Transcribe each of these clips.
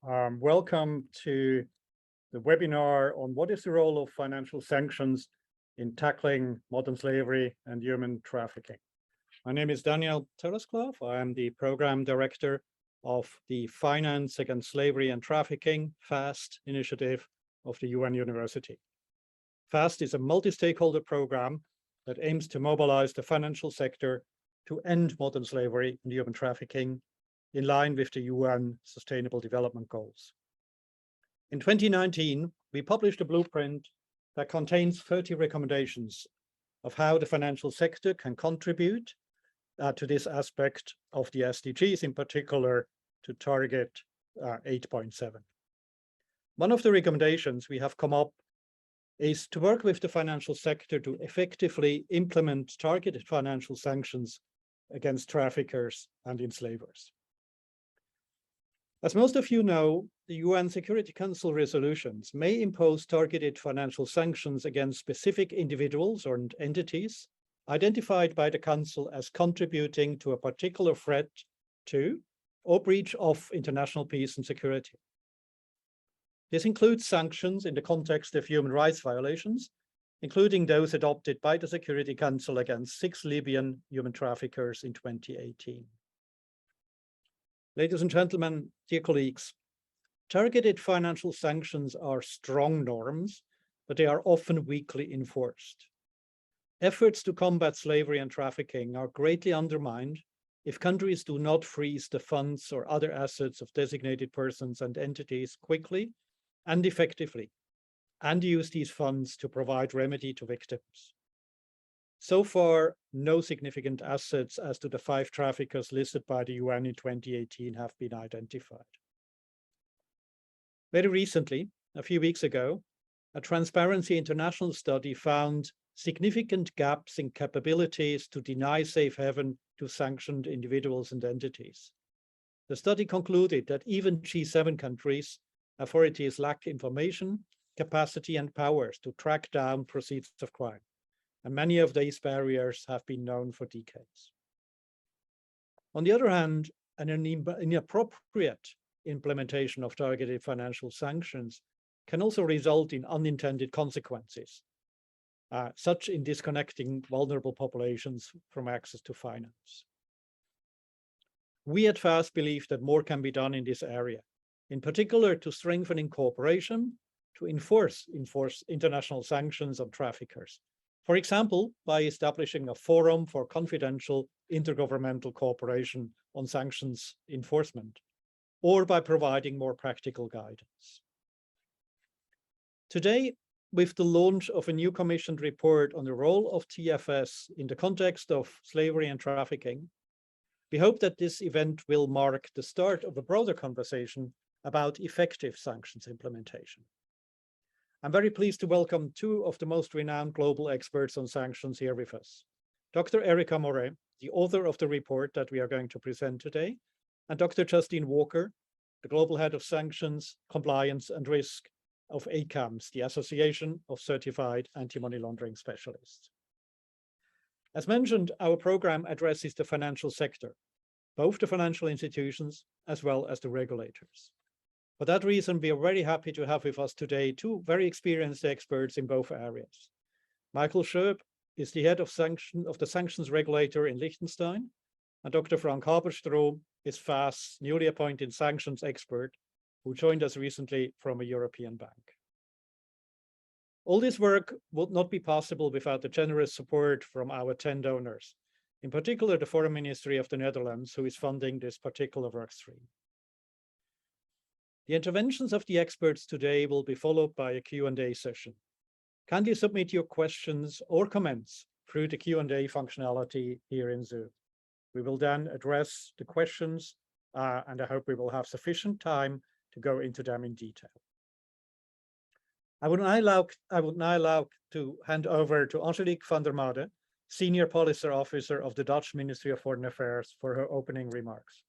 Welcome to the webinar on what is the role of financial sanctions in tackling modern slavery and human trafficking. My name is Thelesklaf. I am the Program Director of the Finance Against Slavery and Trafficking, FAST initiative of the UN University. FAST is a multi-stakeholder program that aims to mobilize the financial sector to end modern slavery and human trafficking in line with the UN Sustainable Development Goals. In 2019, we published a blueprint that contains 30 recommendations of how the financial sector can contribute to this aspect of the SDGs, in particular to target 8.7. One of the recommendations we have come up is to work with the financial sector to effectively implement targeted financial sanctions against traffickers and enslavers. As most of you know, the UN Security Council resolutions may impose targeted financial sanctions against specific individuals or entities identified by the Council as contributing to a particular threat to or breach of international peace and security. This includes sanctions in the context of human rights violations, including those adopted by the Security Council against 6 Libyan human traffickers in 2018. Ladies and gentlemen, dear colleagues, targeted financial sanctions are strong norms, but they are often weakly enforced. Efforts to combat slavery and trafficking are greatly undermined if countries do not freeze the funds or other assets of designated persons and entities quickly and effectively, and use these funds to provide remedy to victims. So far, no significant assets as to the 5 traffickers listed by the UN in 2018 have been identified. Very recently, a few weeks ago, a Transparency International study found significant gaps in capabilities to deny safe haven to sanctioned individuals and entities. The study concluded that even G7 countries, authorities lack information, capacity, and powers to track down proceeds of crime. And many of these barriers have been known for decades. On the other hand, an inappropriate implementation of targeted financial sanctions can also result in unintended consequences, such in disconnecting vulnerable populations from access to finance. We at FAST believe that more can be done in this area, in particular to strengthening cooperation, to enforce international sanctions on traffickers. For example, by establishing a forum for confidential intergovernmental cooperation on sanctions enforcement, or by providing more practical guidance. Today, with the launch of a new commissioned report on the role of TFS in the context of slavery and trafficking, we hope that this event will mark the start of a broader conversation about effective sanctions implementation. I'm very pleased to welcome 2 of the most renowned global experts on sanctions here with us. Dr. Erica Moret, the author of the report that we are going to present today, and Dr. Justine Walker, the Global Head of Sanctions, Compliance and Risk of ACAMS, the Association of Certified Anti-Money Laundering Specialists. As mentioned, our program addresses the financial sector, both the financial institutions as well as the regulators. For that reason, we are very happy to have with us today 2 very experienced experts in both areas. Michael Schoeb is the head of the sanctions regulator in Liechtenstein, and Dr. Frank Haberstroh is FAST's newly appointed sanctions expert, who joined us recently from a European bank. All this work would not be possible without the generous support from our 10 donors, in particular the Foreign Ministry of the Netherlands, who is funding this particular work stream. The interventions of the experts today will be followed by a Q&A session. Kindly submit your questions or comments through the Q&A functionality here in Zoom. We will then address the questions, and I hope we will have sufficient time to go into them in detail. I would now like to hand over to Angelique van der Made, Senior Policy Officer of the Dutch Ministry of Foreign Affairs, for her opening remarks.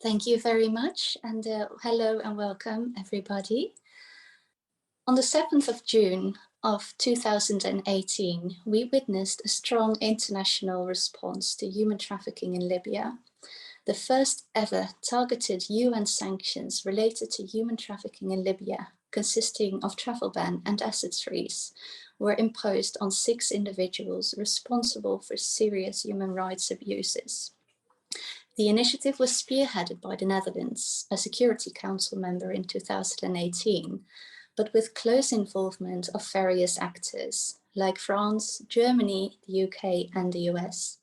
Thank you very much, and hello and welcome everybody. On the 7th of June of 2018, we witnessed a strong international response to human trafficking in Libya, the first ever targeted UN sanctions related to human trafficking in Libya, consisting of travel ban and asset freeze, were imposed on 6 individuals responsible for serious human rights abuses. The initiative was spearheaded by the Netherlands, a Security Council member in 2018, but with close involvement of various actors like France, Germany, the UK, and the US.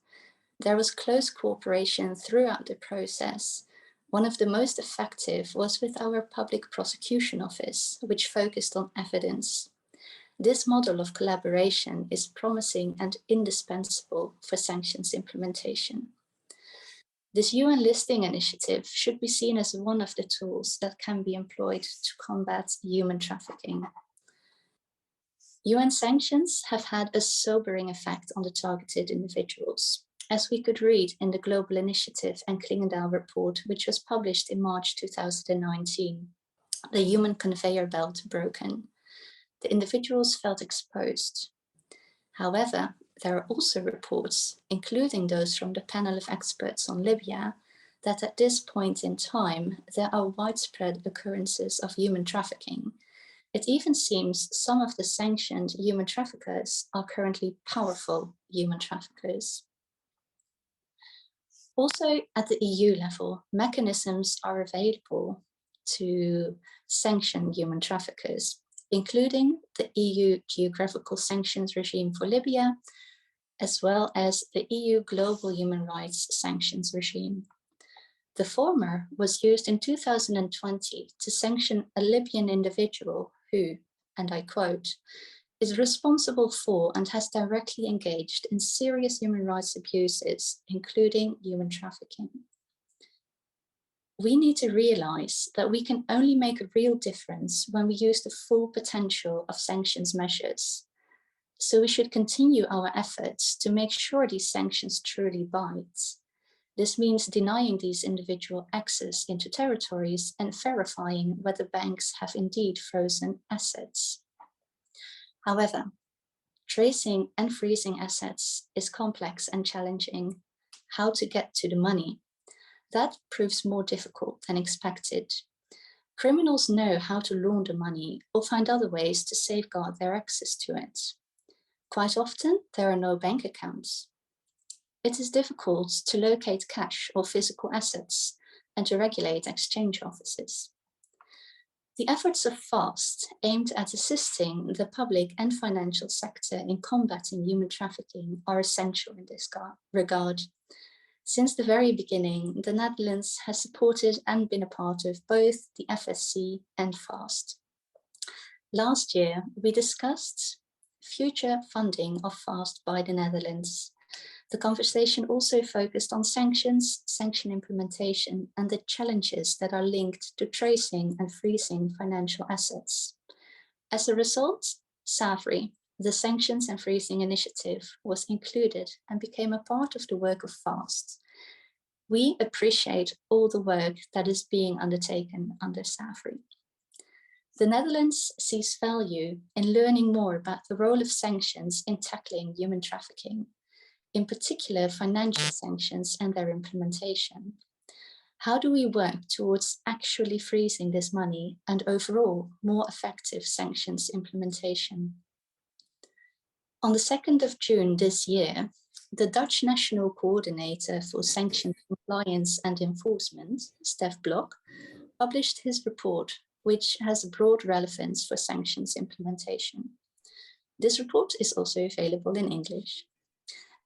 There was close cooperation throughout the process. One of the most effective was with our Public Prosecution Office, which focused on evidence. This model of collaboration is promising and indispensable for sanctions implementation. This UN listing initiative should be seen as one of the tools that can be employed to combat human trafficking. UN sanctions have had a sobering effect on the targeted individuals, as we could read in the Global Initiative and Klingendahl report, which was published in March 2019. The human conveyor belt broken. The individuals felt exposed. However, there are also reports, including those from the panel of experts on Libya, that at this point in time, there are widespread occurrences of human trafficking. It even seems some of the sanctioned human traffickers are currently powerful human traffickers. Also, at the EU level, mechanisms are available to sanction human traffickers, including the EU Geographical Sanctions regime for Libya, as well as the EU Global Human Rights Sanctions regime. The former was used in 2020 to sanction a Libyan individual who, and I quote, is responsible for and has directly engaged in serious human rights abuses, including human trafficking. We need to realize that we can only make a real difference when we use the full potential of sanctions measures. So we should continue our efforts to make sure these sanctions truly bite. This means denying these individuals access into territories and verifying whether banks have indeed frozen assets. However, tracing and freezing assets is complex and challenging. How to get to the money? That proves more difficult than expected. Criminals know how to launder money or find other ways to safeguard their access to it. Quite often, there are no bank accounts. It is difficult to locate cash or physical assets and to regulate exchange offices. The efforts of FAST, aimed at assisting the public and financial sector in combating human trafficking, are essential in this regard. Since the very beginning, the Netherlands has supported and been a part of both the FSC and FAST. Last year, we discussed future funding of FAST by the Netherlands. The conversation also focused on sanctions, sanction implementation, and the challenges that are linked to tracing and freezing financial assets. As a result, SAFRI, the Sanctions and Freezing Initiative, was included and became a part of the work of FAST. We appreciate all the work that is being undertaken under SAFRI. The Netherlands sees value in learning more about the role of sanctions in tackling human trafficking, in particular financial sanctions and their implementation. How do we work towards actually freezing this money and overall more effective sanctions implementation? On the 2nd of June this year, the Dutch National Coordinator for Sanctions Compliance and Enforcement, Stef Blok, published his report, which has a broad relevance for sanctions implementation. This report is also available in English.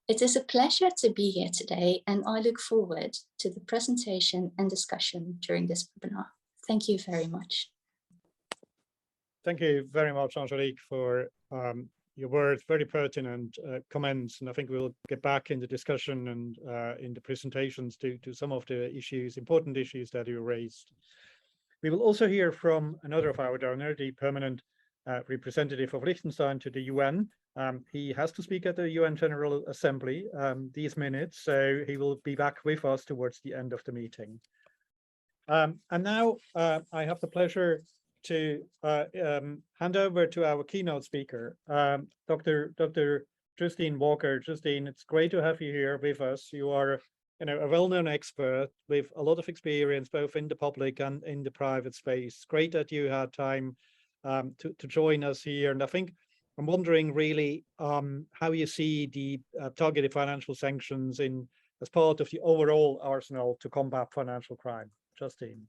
It is a pleasure to be here today, and I look forward to the presentation and discussion during this webinar. Thank you very much. Thank you very much, Angelique, for your words, very pertinent comments, and I think we'll get back in the discussion and in the presentations to some of the issues, important issues that you raised. We will also hear from another of our donors, the permanent representative of Liechtenstein to the UN. He has to speak at the UN General Assembly these minutes, so he will be back with us towards the end of the meeting. And now I have the pleasure to hand over to our keynote speaker, Dr. Justine Walker. Justine, it's great to have you here with us. You are a well-known expert with a lot of experience, both in the public and in the private space. Great that you had time to join us here. And I think I'm wondering really how you see the targeted financial sanctions as part of the overall arsenal to combat financial crime. Justine.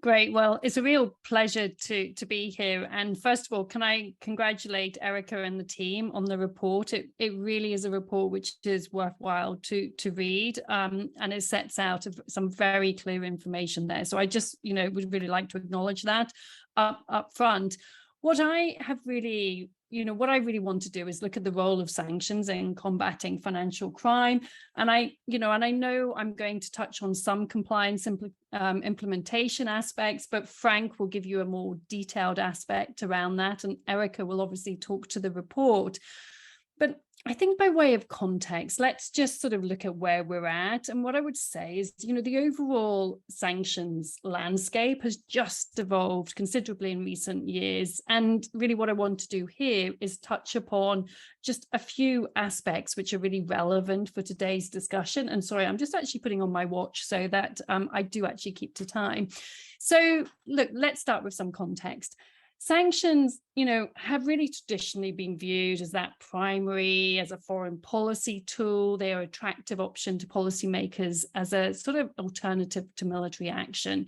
Great. Well, it's a real pleasure to be here. And first of all, can I congratulate Erica and the team on the report? It really is a report which is worthwhile to read, and it sets out some very clear information there. So I just, would really like to acknowledge that up front. What I really want to do is look at the role of sanctions in combating financial crime. And I know I'm going to touch on some compliance implementation aspects, but Frank will give you a more detailed aspect around that. And Erica will obviously talk to the report. But I think by way of context, let's just sort of look at where we're at. And what I would say is, the overall sanctions landscape has just evolved considerably in recent years. And really what I want to do here is touch upon just a few aspects which are really relevant for today's discussion. And sorry, I'm just actually putting on my watch so that I do actually keep to time. So look, let's start with some context. Sanctions, have really traditionally been viewed as that primary, as a foreign policy tool. They are an attractive option to policymakers as a sort of alternative to military action.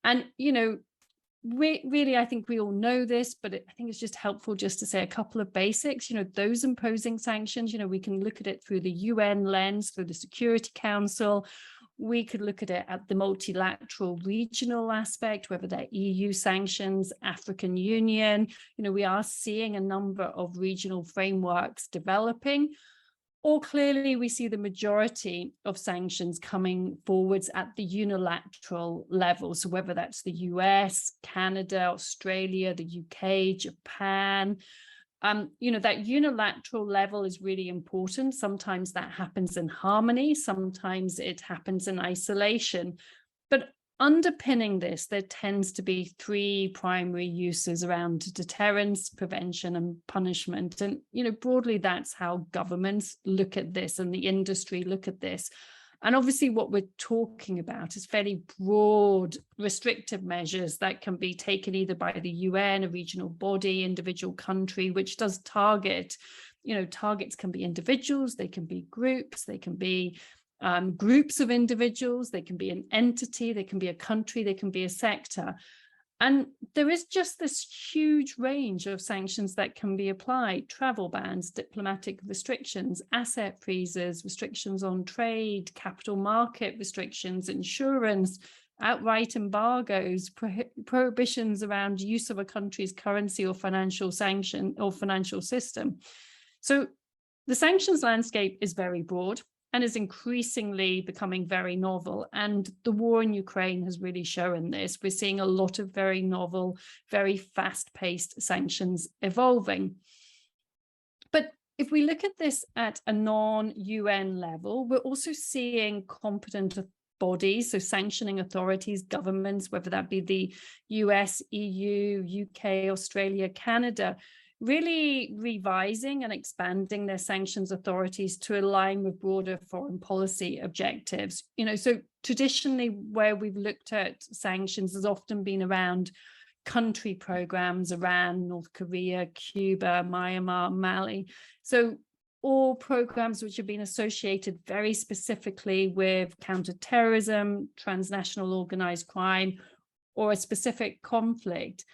And, really, I think we all know this, but I think it's just helpful just to say a couple of basics. Those imposing sanctions, we can look at it through the UN lens, through the Security Council. We could look at it at the multilateral regional aspect, whether they're EU sanctions, African Union. We are seeing a number of regional frameworks developing, or clearly we see the majority of sanctions coming forwards at the unilateral level. So whether that's the US, Canada, Australia, the UK, Japan, that unilateral level is really important. Sometimes that happens in harmony, sometimes it happens in isolation. But underpinning this, there tends to be three primary uses around deterrence, prevention, and punishment. And, broadly, that's how governments look at this and the industry look at this. And obviously what we're talking about is fairly broad restrictive measures that can be taken either by the UN, a regional body, individual country, which does target, targets can be individuals, they can be groups, they can be groups of individuals, they can be an entity, they can be a country, they can be a sector. And there is just this huge range of sanctions that can be applied: travel bans, diplomatic restrictions, asset freezes, restrictions on trade, capital market restrictions, insurance, outright embargoes, prohibitions around use of a country's currency or financial sanction or financial system. So the sanctions landscape is very broad and is increasingly becoming very novel. And the war in Ukraine has really shown this. We're seeing a lot of very novel, very fast-paced sanctions evolving. But if we look at this at a non-UN level, we're also seeing competent bodies, so sanctioning authorities, governments, whether that be the US, EU, UK, Australia, Canada, really revising and expanding their sanctions authorities to align with broader foreign policy objectives. So traditionally where we've looked at sanctions has often been around country programs: Iran, North Korea, Cuba, Myanmar, Mali. So all programs which have been associated very specifically with counterterrorism, transnational organized crime, or a specific conflict.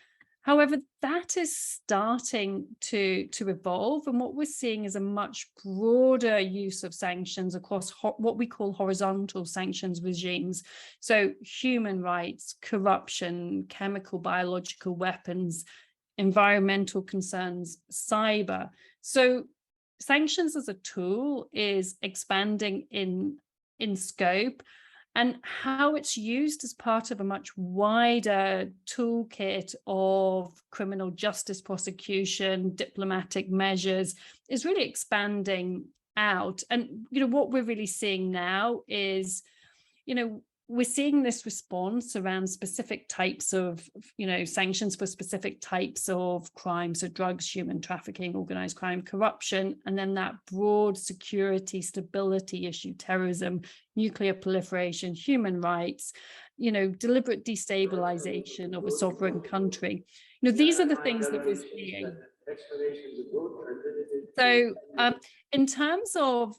However, that is starting to evolve, and what we're seeing is a much broader use of sanctions across what we call horizontal sanctions regimes. So human rights, corruption, chemical, biological weapons, environmental concerns, cyber. So sanctions as a tool is expanding in scope, and how it's used as part of a much wider toolkit of criminal justice prosecution, diplomatic measures is really expanding out. And, what we're really seeing now is, we're seeing this response around specific types of, sanctions for specific types of crimes, so drugs, human trafficking, organized crime, corruption, and then that broad security, stability issue, terrorism, nuclear proliferation, human rights, deliberate destabilization of a sovereign country. These are the things that we're seeing. So in terms of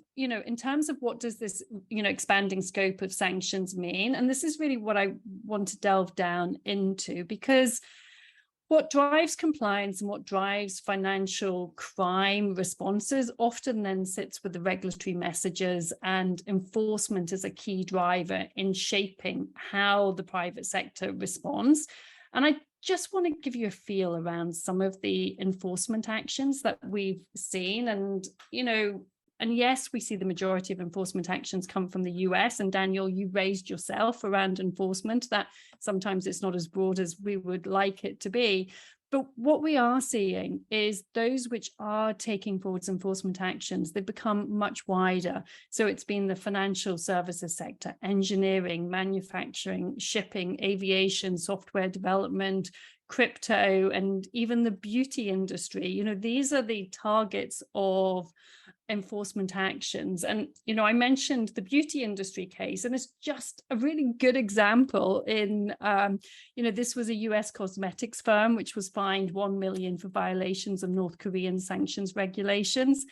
what does this, expanding scope of sanctions mean? And this is really what I want to delve down into, because what drives compliance and what drives financial crime responses often then sits with the regulatory messages, and enforcement is a key driver in shaping how the private sector responds. And I just want to give you a feel around some of the enforcement actions that we've seen. And, and yes, we see the majority of enforcement actions come from the US. And Daniel, you raised yourself around enforcement, that sometimes it's not as broad as we would like it to be. But what we are seeing is those which are taking forward enforcement actions, they've become much wider. So it's been the financial services sector, engineering, manufacturing, shipping, aviation, software development, crypto, and even the beauty industry. These are the targets of enforcement actions. And, I mentioned the beauty industry case, and it's just a really good example in, this was a US cosmetics firm which was fined $1 million for violations of North Korean sanctions regulations.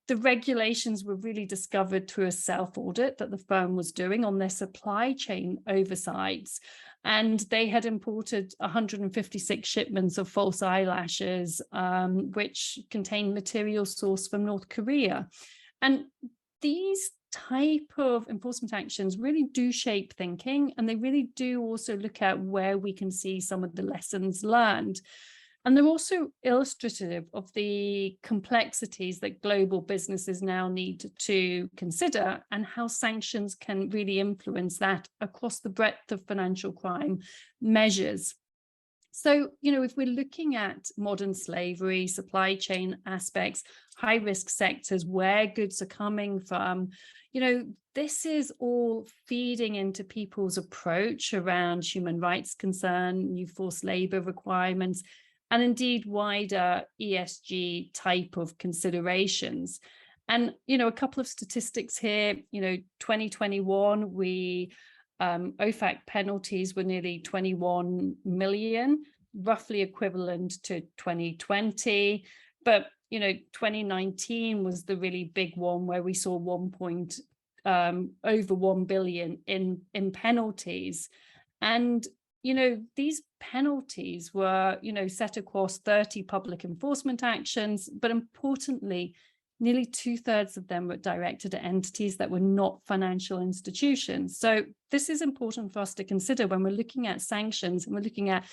The regulations were really discovered through a self-audit that the firm was doing on their supply chain oversights. And they had imported 156 shipments of false eyelashes, which contained material sourced from North Korea. And these type of enforcement actions really do shape thinking, and they really do also look at where we can see some of the lessons learned. And they're also illustrative of the complexities that global businesses now need to consider, and how sanctions can really influence that across the breadth of financial crime measures. So, if we're looking at modern slavery, supply chain aspects, high-risk sectors, where goods are coming from, this is all feeding into people's approach around human rights concern, new forced labor requirements, and indeed wider ESG type of considerations. And, a couple of statistics here, 2021, OFAC penalties were nearly 21 million, roughly equivalent to 2020. But, 2019 was the really big one where we saw over 1 billion in penalties. And these penalties were, set across 30 public enforcement actions, but importantly, nearly 2/3 of them were directed at entities that were not financial institutions. So this is important for us to consider when we're looking at sanctions, and we're looking at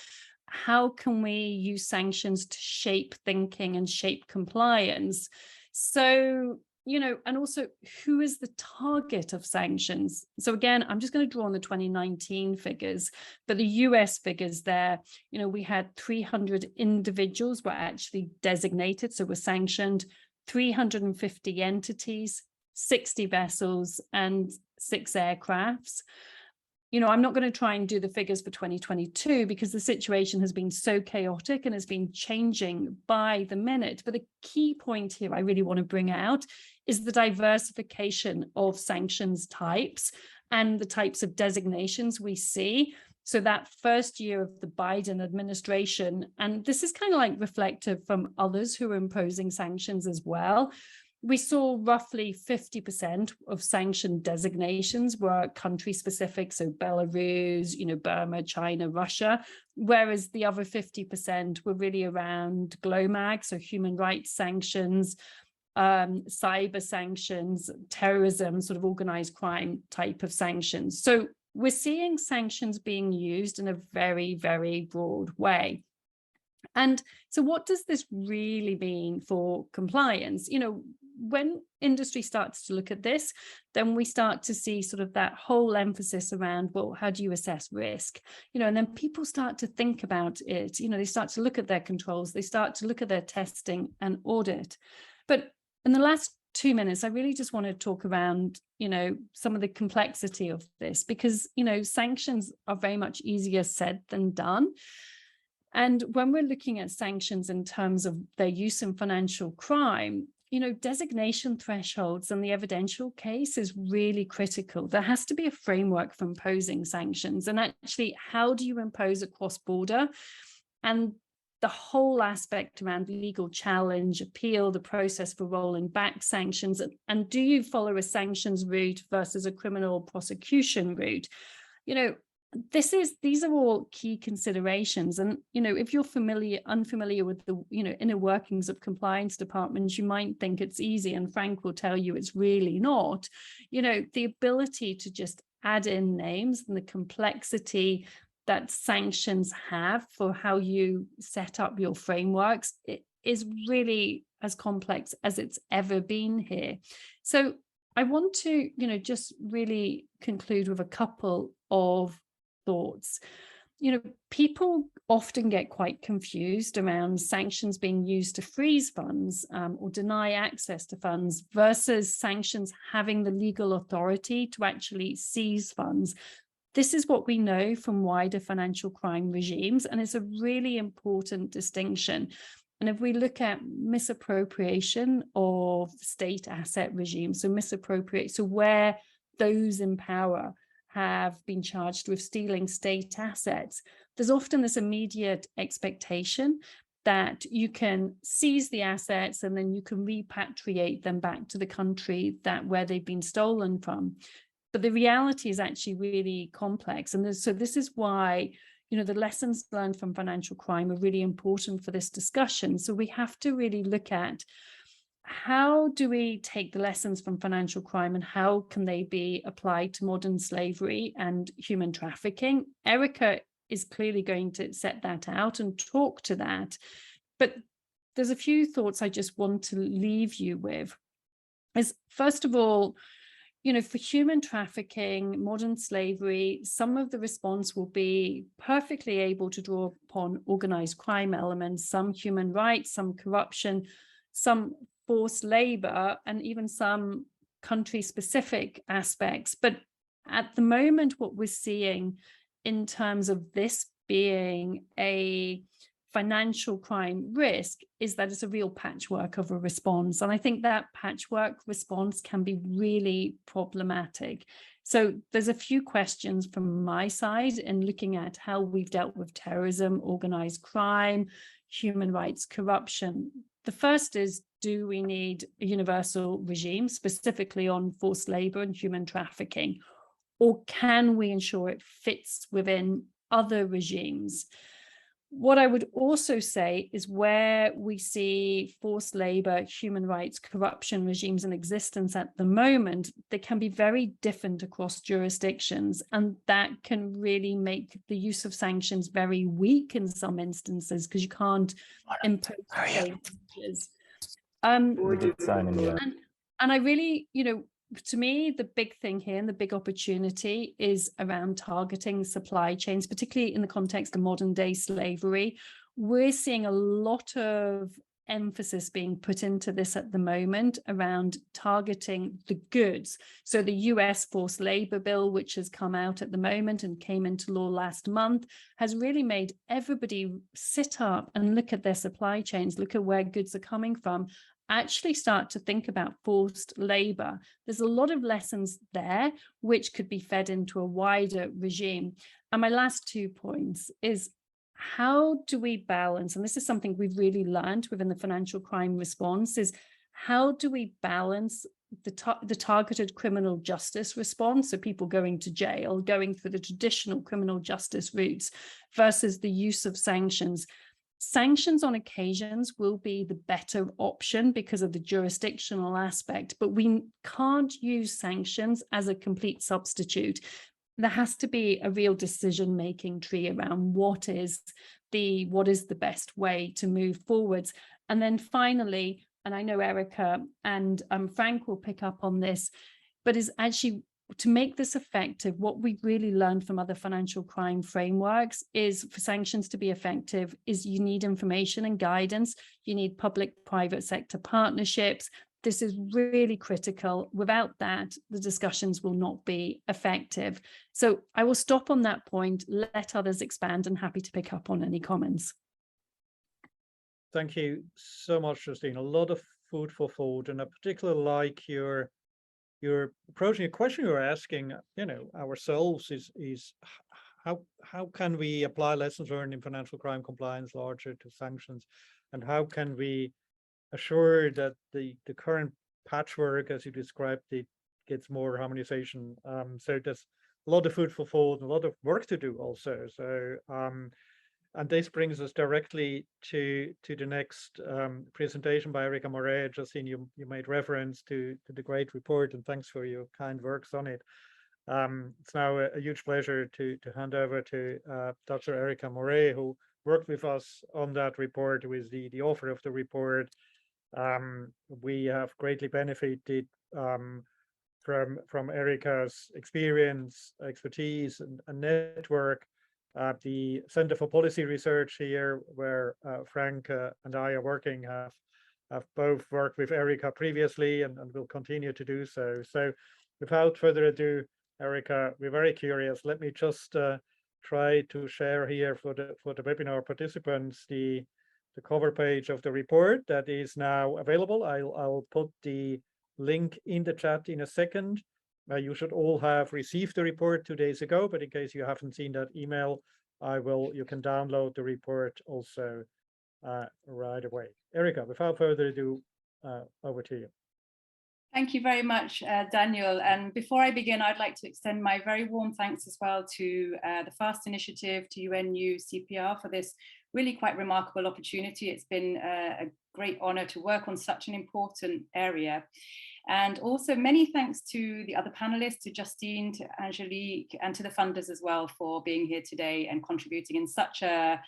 how can we use sanctions to shape thinking and shape compliance. So, and also who is the target of sanctions? So again, I'm just going to draw on the 2019 figures, but the US figures there, we had 300 individuals were actually designated, so were sanctioned, 350 entities, 60 vessels, and 6 aircrafts. I'm not going to try and do the figures for 2022 because the situation has been so chaotic and has been changing by the minute. But the key point here I really want to bring out is the diversification of sanctions types and the types of designations we see. So that first year of the Biden administration, and this is kind of like reflective from others who are imposing sanctions as well, we saw roughly 50% of sanction designations were country specific, so Belarus, Burma, China, Russia, whereas the other 50% were really around GLOMAG, so human rights sanctions, cyber sanctions, terrorism, sort of organized crime type of sanctions. So we're seeing sanctions being used in a very, very broad way. And so what does this really mean for compliance? When industry starts to look at this, then we start to see sort of that whole emphasis around, well, how do you assess risk? And then people start to think about it. They start to look at their controls, they start to look at their testing and audit. But in the last 2 minutes, I really just want to talk around, some of the complexity of this, because, sanctions are very much easier said than done. And when we're looking at sanctions in terms of their use in financial crime, designation thresholds and the evidential case is really critical. There has to be a framework for imposing sanctions. And actually, how do you impose a cross-border? And the whole aspect around legal challenge, appeal, the process for rolling back sanctions, and do you follow a sanctions route versus a criminal prosecution route? These are all key considerations. And, if you're unfamiliar with the, inner workings of compliance departments, you might think it's easy, and Frank will tell you it's really not. The ability to just add in names and the complexity that sanctions have for how you set up your frameworks, it is really as complex as it's ever been here. So I want to, just really conclude with a couple of thoughts. People often get quite confused around sanctions being used to freeze funds or deny access to funds versus sanctions having the legal authority to actually seize funds. This is what we know from wider financial crime regimes, and it's a really important distinction. And if we look at misappropriation of state asset regimes, so where those in power have been charged with stealing state assets, there's often this immediate expectation that you can seize the assets and then you can repatriate them back to the country where they've been stolen from. But the reality is actually really complex. And so this is why, the lessons learned from financial crime are really important for this discussion. So we have to really look at how do we take the lessons from financial crime and how can they be applied to modern slavery and human trafficking? Erica is clearly going to set that out and talk to that. But there's a few thoughts I just want to leave you with. First of all, for human trafficking, modern slavery, some of the response will be perfectly able to draw upon organized crime elements, some human rights, some corruption, some forced labor, and even some country-specific aspects. But at the moment, what we're seeing in terms of this being a financial crime risk is that it's a real patchwork of a response. And I think that patchwork response can be really problematic. So there's a few questions from my side in looking at how we've dealt with terrorism, organized crime, human rights, corruption. The first is, do we need a universal regime specifically on forced labor and human trafficking? Or can we ensure it fits within other regimes? What I would also say is where we see forced labor, human rights, corruption regimes in existence at the moment, they can be very different across jurisdictions, and that can really make the use of sanctions very weak in some instances because you can't impose sanctions. And I really, to me, the big thing here and the big opportunity is around targeting supply chains, particularly in the context of modern day slavery. We're seeing a lot of emphasis being put into this at the moment around targeting the goods. So the US forced labor bill, which has come out at the moment and came into law last month, has really made everybody sit up and look at their supply chains, look at where goods are coming from, actually start to think about forced labor. There's a lot of lessons there which could be fed into a wider regime. And my last 2 points is, how do we balance, and this is something we've really learned within the financial crime response, is how do we balance the targeted criminal justice response, so people going to jail, going through the traditional criminal justice routes, versus the use of sanctions. Sanctions on occasions will be the better option because of the jurisdictional aspect, but we can't use sanctions as a complete substitute. There has to be a real decision-making tree around what is the best way to move forwards. And then finally, and I know Erica and Frank will pick up on this, but is actually to make this effective, what we really learned from other financial crime frameworks is for sanctions to be effective is you need information and guidance, you need public-private sector partnerships, This is really critical. Without that, the discussions will not be effective. So I will stop on that point, let others expand, and happy to pick up on any comments. Thank you so much, Justine. A lot of food for thought, and I particularly like your approach and your question you're asking, ourselves is how can we apply lessons learned in financial crime compliance larger to sanctions, and how can we assure that the current patchwork, as you described it, gets more harmonization. So there's a lot of food for thought and a lot of work to do also. So and this brings us directly to the next presentation by Erica Moret. Justine, you made reference to the great report, and thanks for your kind works on it. It's now a huge pleasure to hand over to Dr. Erica Moret, who worked with us on that report, who is the author of the report. We have greatly benefited from Erica's experience, expertise, and network. The Center for Policy Research here, where Frank and I are working, have both worked with Erica previously and will continue to do so. So without further ado, Erica, we're very curious. Let me just try to share here for the webinar participants the cover page of the report that is now available. I'll put the link in the chat in a second. You should all have received the report 2 days ago, but in case you haven't seen that email, you can download the report also right away. Erica, without further ado, over to you. Thank you very much, Daniel. And before I begin, I'd like to extend my very warm thanks as well to the FAST initiative, to UNU CPR for this really quite remarkable opportunity. It's been a great honor to work on such an important area. And also many thanks to the other panelists, to Justine, to Angelique, and to the funders as well for being here today and contributing in such a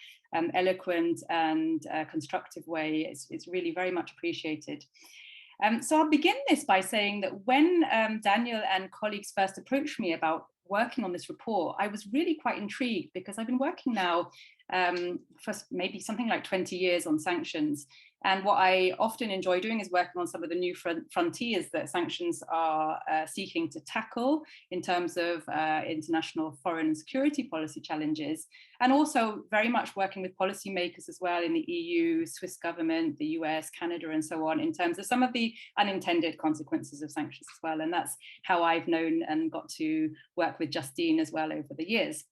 eloquent and constructive way. It's really very much appreciated. So I'll begin this by saying that when Daniel and colleagues first approached me about working on this report, I was really quite intrigued, because I've been working now for maybe something like 20 years on sanctions. And what I often enjoy doing is working on some of the new frontiers that sanctions are seeking to tackle in terms of international foreign and security policy challenges, and also very much working with policymakers as well in the EU, Swiss government, the US, Canada, and so on, in terms of some of the unintended consequences of sanctions as well. And that's how I've known and got to work with Justine as well over the years.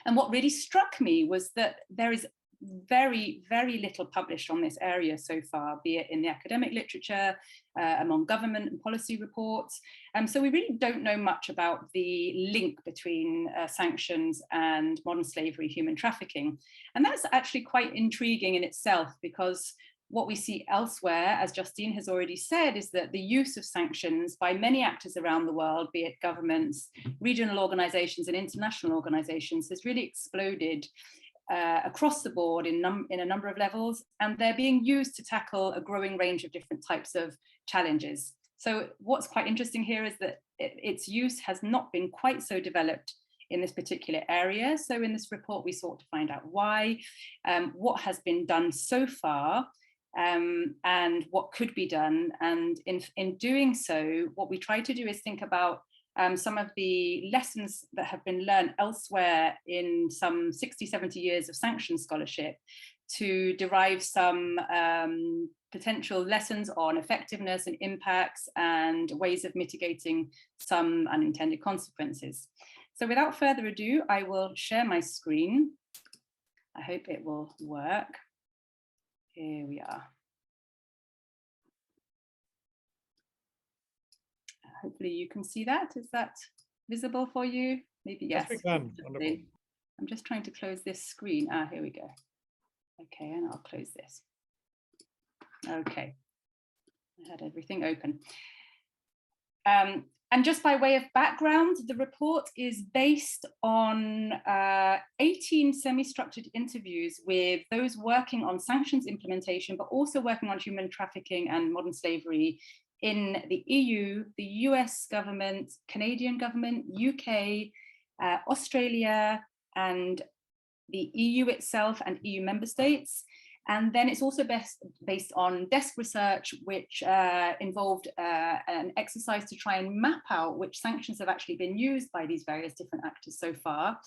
And what really struck me was that there is very, very little published on this area so far, be it in the academic literature, among government and policy reports. So we really don't know much about the link between sanctions and modern slavery, human trafficking. And that's actually quite intriguing in itself, because what we see elsewhere, as Justine has already said, is that the use of sanctions by many actors around the world, be it governments, regional organizations, and international organizations, has really exploded across the board in a number of levels, and they're being used to tackle a growing range of different types of challenges. So what's quite interesting here is that its use has not been quite so developed in this particular area. So in this report, we sought to find out why, what has been done so far, and what could be done. And in doing so, what we try to do is think about some of the lessons that have been learned elsewhere in some 60, 70 years of sanctions scholarship, to derive some potential lessons on effectiveness and impacts and ways of mitigating some unintended consequences. So without further ado, I will share my screen. I hope it will work. Here we are. Hopefully you can see that. Is that visible for you? Maybe yes. Yes, we can. Wonderful. I'm just trying to close this screen. Ah, here we go. Okay, and I'll close this. Okay, I had everything open. And just by way of background, the report is based on 18 semi-structured interviews with those working on sanctions implementation, but also working on human trafficking and modern slavery in the EU, the US government, Canadian government, UK, Australia, and the EU itself and EU member states. And then it's also based on desk research, which involved an exercise to try and map out which sanctions have actually been used by these various different actors so far,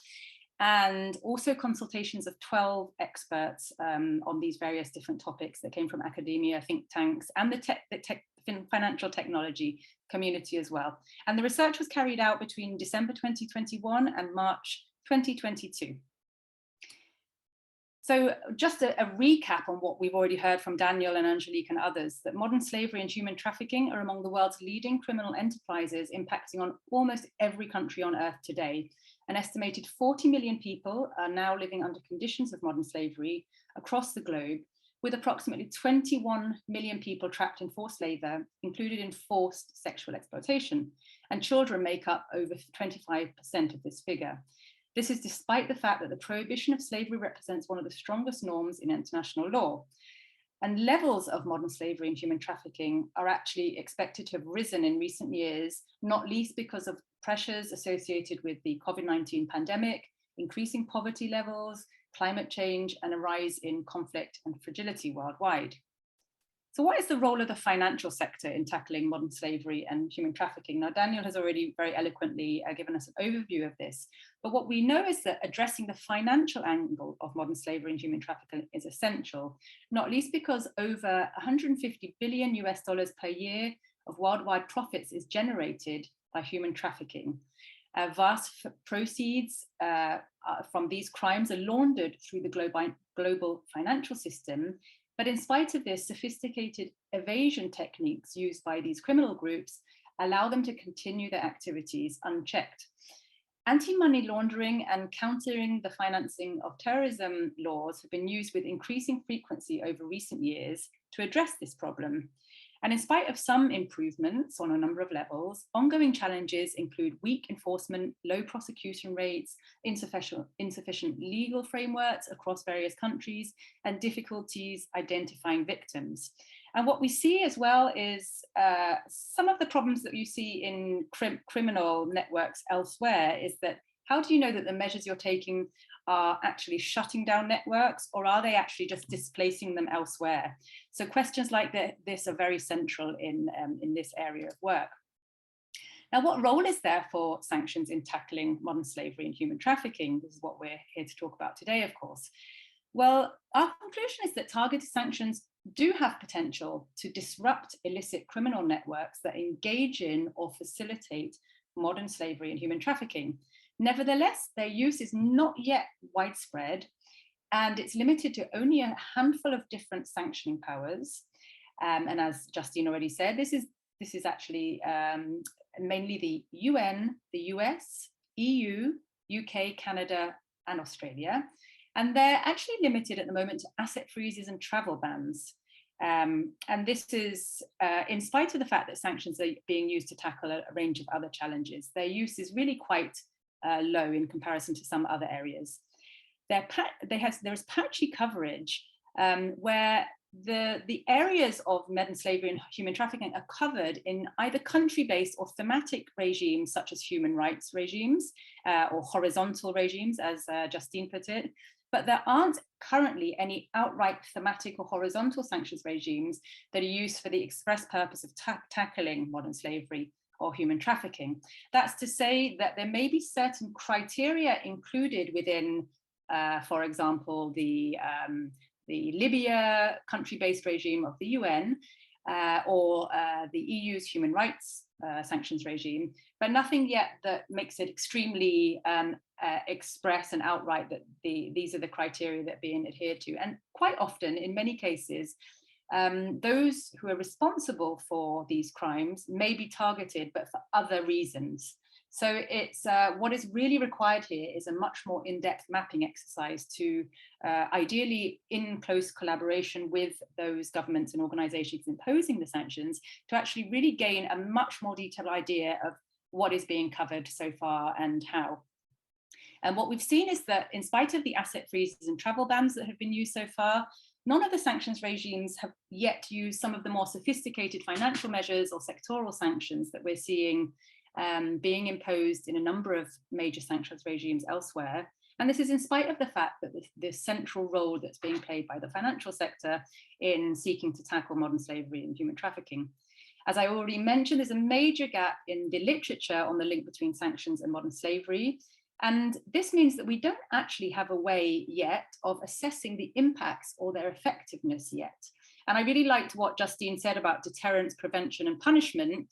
and also consultations of 12 experts on these various different topics that came from academia, think tanks, and the financial technology community as well. And the research was carried out between December 2021 and March 2022. So just a recap on what we've already heard from Daniel and Angelique and others, that modern slavery and human trafficking are among the world's leading criminal enterprises, impacting on almost every country on earth today. An estimated 40 million people are now living under conditions of modern slavery across the globe, with approximately 21 million people trapped in forced labor, included in forced sexual exploitation, and children make up over 25% of this figure. This is despite the fact that the prohibition of slavery represents one of the strongest norms in international law. And levels of modern slavery and human trafficking are actually expected to have risen in recent years, not least because of pressures associated with the COVID-19 pandemic, increasing poverty levels, climate change, and a rise in conflict and fragility worldwide. So what is the role of the financial sector in tackling modern slavery and human trafficking? Now, Daniel has already very eloquently given us an overview of this, but what we know is that addressing the financial angle of modern slavery and human trafficking is essential, not least because over $150 billion per year of worldwide profits is generated by human trafficking. Vast proceeds from these crimes are laundered through the global financial system. But in spite of this, sophisticated evasion techniques used by these criminal groups allow them to continue their activities unchecked. Anti-money laundering and countering the financing of terrorism laws have been used with increasing frequency over recent years to address this problem. And in spite of some improvements on a number of levels, ongoing challenges include weak enforcement, low prosecution rates, insufficient legal frameworks across various countries, and difficulties identifying victims. And what we see as well is some of the problems that you see in criminal networks elsewhere is that how do you know that the measures you're taking are actually shutting down networks, or are they actually just displacing them elsewhere? So questions like this are very central in this area of work. Now, what role is there for sanctions in tackling modern slavery and human trafficking? This is what we're here to talk about today, of course. Well, our conclusion is that targeted sanctions do have potential to disrupt illicit criminal networks that engage in or facilitate modern slavery and human trafficking. Nevertheless, their use is not yet widespread, and it's limited to only a handful of different sanctioning powers. And as Justine already said, this is actually mainly the UN, the US, EU, UK, Canada, and Australia. And they're actually limited at the moment to asset freezes and travel bans. And this is in spite of the fact that sanctions are being used to tackle a range of other challenges. Their use is really quite low in comparison to some other areas. There's patchy coverage where the areas of modern slavery and human trafficking are covered in either country-based or thematic regimes, such as human rights regimes or horizontal regimes, as Justine put it. But there aren't currently any outright thematic or horizontal sanctions regimes that are used for the express purpose of tackling modern slavery or human trafficking. That's to say that there may be certain criteria included within, for example, the Libya country-based regime of the UN or the EU's human rights sanctions regime, but nothing yet that makes it extremely express and outright that these are the criteria that are being adhered to. And quite often, in many cases, those who are responsible for these crimes may be targeted, but for other reasons. So it's what is really required here is a much more in-depth mapping exercise to ideally in close collaboration with those governments and organizations imposing the sanctions to actually really gain a much more detailed idea of what is being covered so far and how. And what we've seen is that in spite of the asset freezes and travel bans that have been used so far, none of the sanctions regimes have yet used some of the more sophisticated financial measures or sectoral sanctions that we're seeing being imposed in a number of major sanctions regimes elsewhere. And this is in spite of the fact that the central role that's being played by the financial sector in seeking to tackle modern slavery and human trafficking. As I already mentioned, there's a major gap in the literature on the link between sanctions and modern slavery. And this means that we don't actually have a way yet of assessing the impacts or their effectiveness yet. And I really liked what Justine said about deterrence, prevention, and punishment.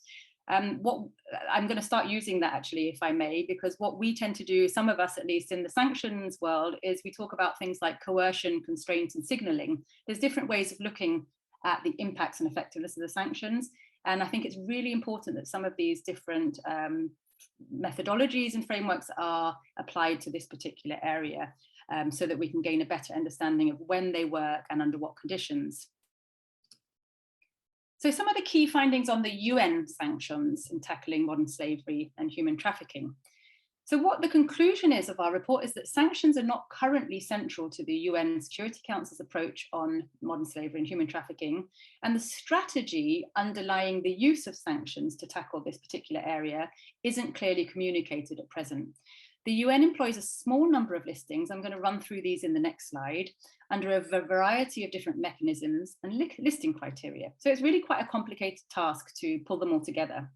What I'm going to start using that actually, if I may, because what we tend to do, some of us at least in the sanctions world, is we talk about things like coercion, constraints, and signaling. There's different ways of looking at the impacts and effectiveness of the sanctions. And I think it's really important that some of these different methodologies and frameworks are applied to this particular area, so that we can gain a better understanding of when they work and under what conditions. So some of the key findings on the UN sanctions in tackling modern slavery and human trafficking. So what the conclusion is of our report is that sanctions are not currently central to the UN Security Council's approach on modern slavery and human trafficking, and the strategy underlying the use of sanctions to tackle this particular area isn't clearly communicated at present. The UN employs a small number of listings, I'm going to run through these in the next slide, under a variety of different mechanisms and listing criteria. So it's really quite a complicated task to pull them all together.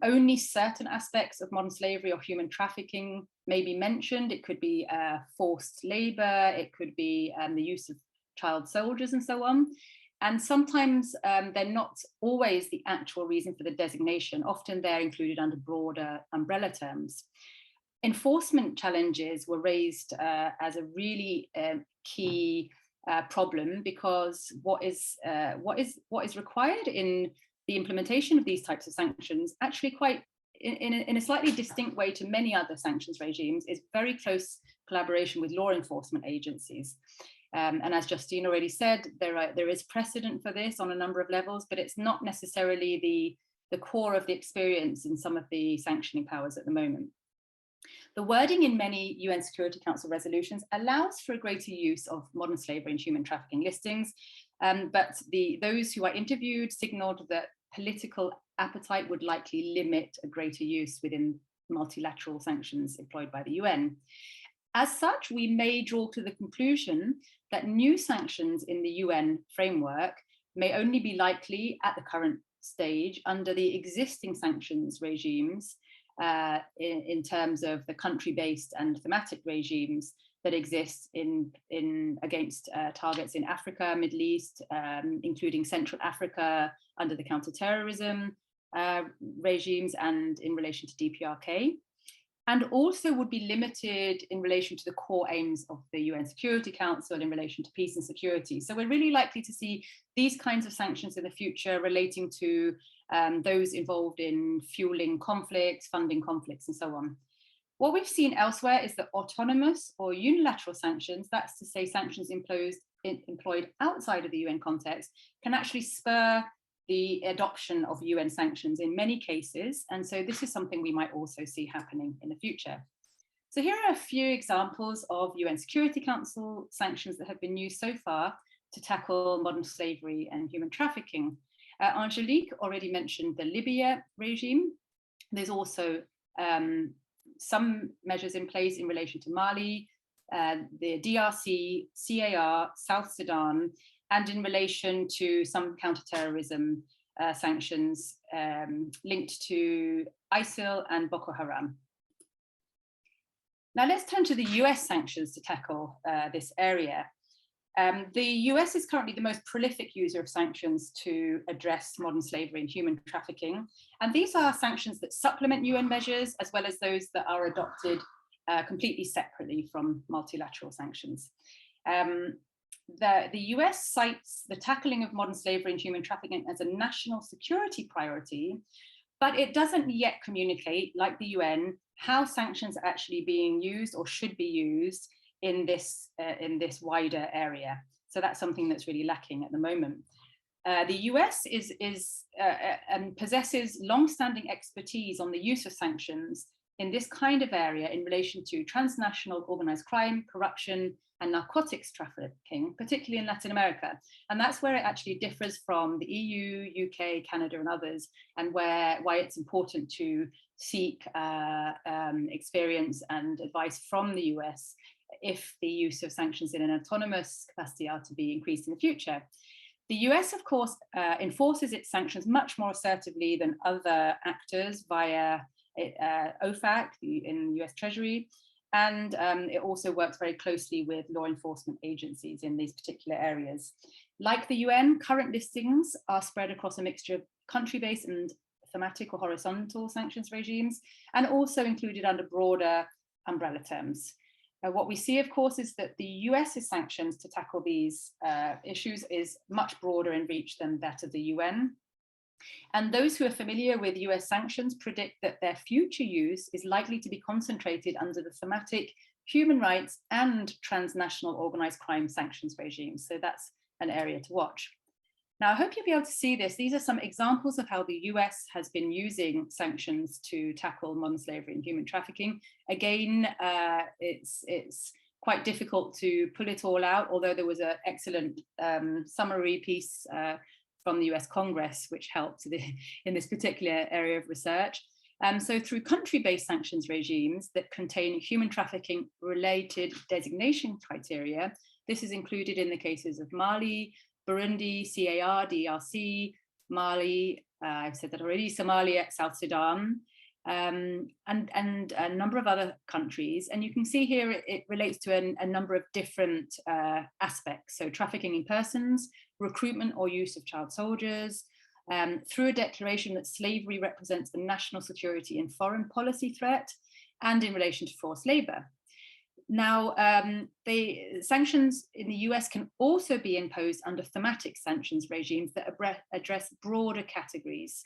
Only certain aspects of modern slavery or human trafficking may be mentioned. It could be forced labor, it could be the use of child soldiers and so on. And sometimes they're not always the actual reason for the designation. Often they're included under broader umbrella terms. Enforcement challenges were raised as a really key problem, because what is required in the implementation of these types of sanctions, actually quite in a slightly distinct way to many other sanctions regimes, is very close collaboration with law enforcement agencies. And as Justine already said, there is precedent for this on a number of levels, but it's not necessarily the core of the experience in some of the sanctioning powers at the moment. The wording in many UN Security Council resolutions allows for a greater use of modern slavery and human trafficking listings, but those who are interviewed signaled that political appetite would likely limit a greater use within multilateral sanctions employed by the UN. As such, we may draw to the conclusion that new sanctions in the UN framework may only be likely at the current stage under the existing sanctions regimes, in terms of the country-based and thematic regimes that exist against targets in Africa, Middle East, including Central Africa under the counterterrorism regimes and in relation to DPRK, and also would be limited in relation to the core aims of the UN Security Council in relation to peace and security. So we're really likely to see these kinds of sanctions in the future relating to those involved in fueling conflicts, funding conflicts, and so on. What we've seen elsewhere is that autonomous or unilateral sanctions, that's to say sanctions employed outside of the UN context, can actually spur the adoption of UN sanctions in many cases. And so this is something we might also see happening in the future. So here are a few examples of UN Security Council sanctions that have been used so far to tackle modern slavery and human trafficking. Angelique already mentioned the Libya regime. There's also some measures in place in relation to Mali, the DRC, CAR, South Sudan, and in relation to some counterterrorism sanctions linked to ISIL and Boko Haram. Now let's turn to the US sanctions to tackle this area. The US is currently the most prolific user of sanctions to address modern slavery and human trafficking. And these are sanctions that supplement UN measures, as well as those that are adopted completely separately from multilateral sanctions. The US cites the tackling of modern slavery and human trafficking as a national security priority, but it doesn't yet communicate, like the UN, how sanctions are actually being used or should be used in this wider area. So that's something that's really lacking at the moment. The US possesses long-standing expertise on the use of sanctions in this kind of area in relation to transnational organized crime, corruption, and narcotics trafficking, particularly in Latin America. And that's where it actually differs from the EU, UK, Canada, and others, and why it's important to seek experience and advice from the US if the use of sanctions in an autonomous capacity are to be increased in the future. The US, of course, enforces its sanctions much more assertively than other actors via OFAC in the US Treasury. And it also works very closely with law enforcement agencies in these particular areas. Like the UN, current listings are spread across a mixture of country-based and thematic or horizontal sanctions regimes, and also included under broader umbrella terms. What we see, of course, is that the US's sanctions to tackle these issues is much broader in reach than that of the UN. And those who are familiar with US sanctions predict that their future use is likely to be concentrated under the thematic human rights and transnational organized crime sanctions regimes. So that's an area to watch. Now, I hope you'll be able to see this. These are some examples of how the US has been using sanctions to tackle modern slavery and human trafficking. Again, it's quite difficult to pull it all out, although there was an excellent summary piece from the US Congress, which helped in this particular area of research. So through country-based sanctions regimes that contain human trafficking related designation criteria, this is included in the cases of Mali, Burundi, CAR, DRC, Mali, I've said that already, Somalia, South Sudan, and a number of other countries. And you can see here it relates to a number of different aspects. So trafficking in persons, recruitment or use of child soldiers, through a declaration that slavery represents the national security and foreign policy threat, and in relation to forced labor. Now, the sanctions in the US can also be imposed under thematic sanctions regimes that address broader categories,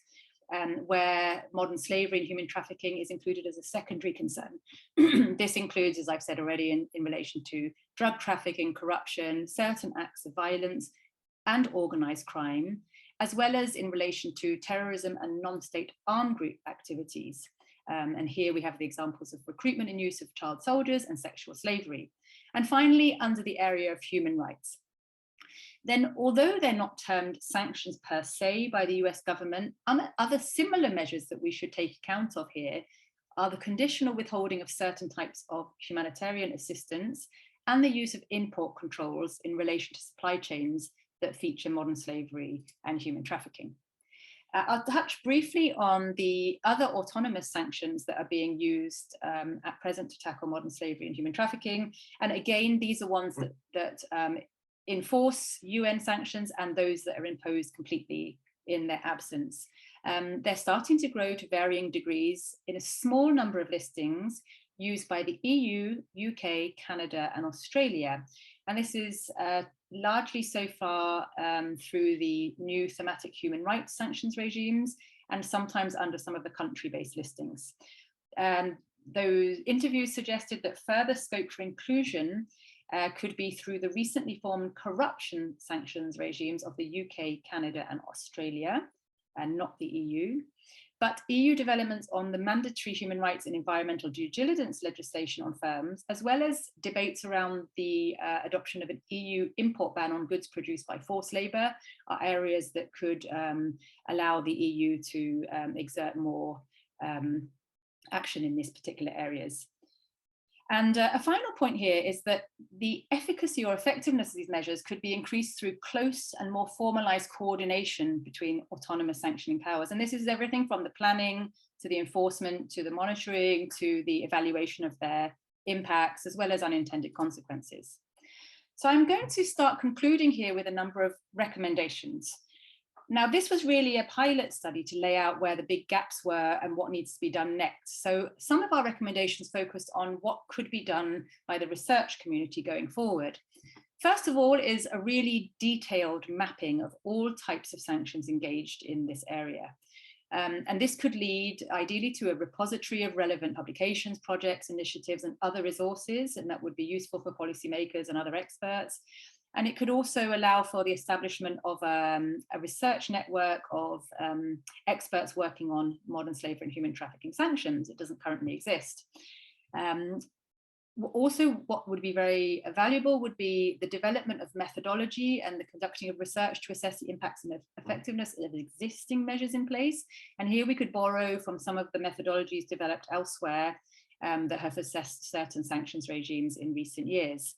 where modern slavery and human trafficking is included as a secondary concern. This includes, as I've said already, in relation to drug trafficking, corruption, certain acts of violence, and organized crime, as well as in relation to terrorism and non-state armed group activities. And here we have the examples of recruitment and use of child soldiers and sexual slavery. And finally, under the area of human rights. Then, although they're not termed sanctions per se by the US government, other similar measures that we should take account of here are the conditional withholding of certain types of humanitarian assistance and the use of import controls in relation to supply chains that feature modern slavery and human trafficking. I'll touch briefly on the other autonomous sanctions that are being used at present to tackle modern slavery and human trafficking. And again, these are ones that enforce UN sanctions and those that are imposed completely in their absence. They're starting to grow to varying degrees in a small number of listings used by the EU, UK, Canada, and Australia. And this is largely so far through the new thematic human rights sanctions regimes, and sometimes under some of the country-based listings. Those interviews suggested that further scope for inclusion could be through the recently formed corruption sanctions regimes of the UK, Canada, and Australia, and not the EU. But EU developments on the mandatory human rights and environmental due diligence legislation on firms, as well as debates around the adoption of an EU import ban on goods produced by forced labour, are areas that could allow the EU to exert more action in these particular areas. And a final point here is that the efficacy or effectiveness of these measures could be increased through close and more formalized coordination between autonomous sanctioning powers. And this is everything from the planning to the enforcement, to the monitoring, to the evaluation of their impacts, as well as unintended consequences. So I'm going to start concluding here with a number of recommendations. Now, this was really a pilot study to lay out where the big gaps were and what needs to be done next. So some of our recommendations focused on what could be done by the research community going forward. First of all is a really detailed mapping of all types of sanctions engaged in this area. And this could lead ideally to a repository of relevant publications, projects, initiatives, and other resources, and that would be useful for policymakers and other experts. And it could also allow for the establishment of a research network of experts working on modern slavery and human trafficking sanctions. It doesn't currently exist. Also, what would be very valuable would be the development of methodology and the conducting of research to assess the impacts and effectiveness of existing measures in place. And here we could borrow from some of the methodologies developed elsewhere that have assessed certain sanctions regimes in recent years.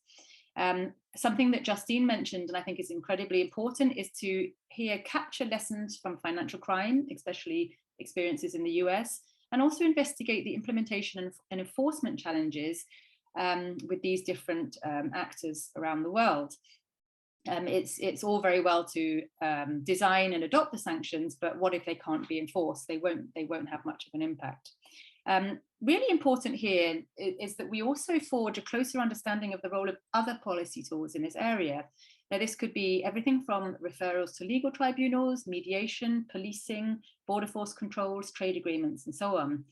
Something that Justine mentioned, and I think is incredibly important, is to here capture lessons from financial crime, especially experiences in the US, and also investigate the implementation and enforcement challenges with these different actors around the world. It's all very well to design and adopt the sanctions, but what if they can't be enforced? They won't have much of an impact. Really important here is that we also forge a closer understanding of the role of other policy tools in this area. Now, this could be everything from referrals to legal tribunals, mediation, policing, border force controls, trade agreements, and so on.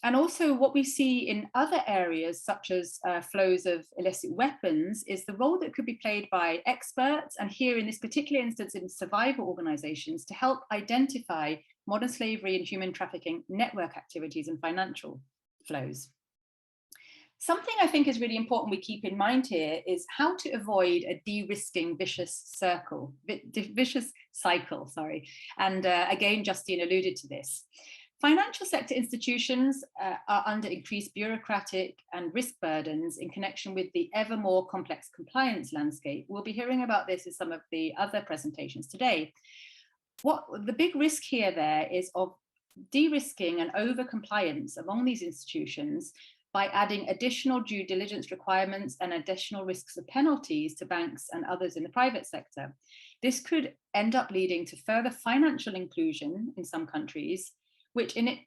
And also what we see in other areas, such as flows of illicit weapons, is the role that could be played by experts, and here in this particular instance in survivor organizations, to help identify modern slavery and human trafficking network activities and financial flows. Something I think is really important we keep in mind here is how to avoid a de-risking vicious cycle. And again, Justine alluded to this. Financial sector institutions are under increased bureaucratic and risk burdens in connection with the ever more complex compliance landscape. We'll be hearing about this in some of the other presentations today. What the big risk here there is of de-risking and over-compliance among these institutions by adding additional due diligence requirements and additional risks of penalties to banks and others in the private sector. This could end up leading to further financial inclusion in some countries, which in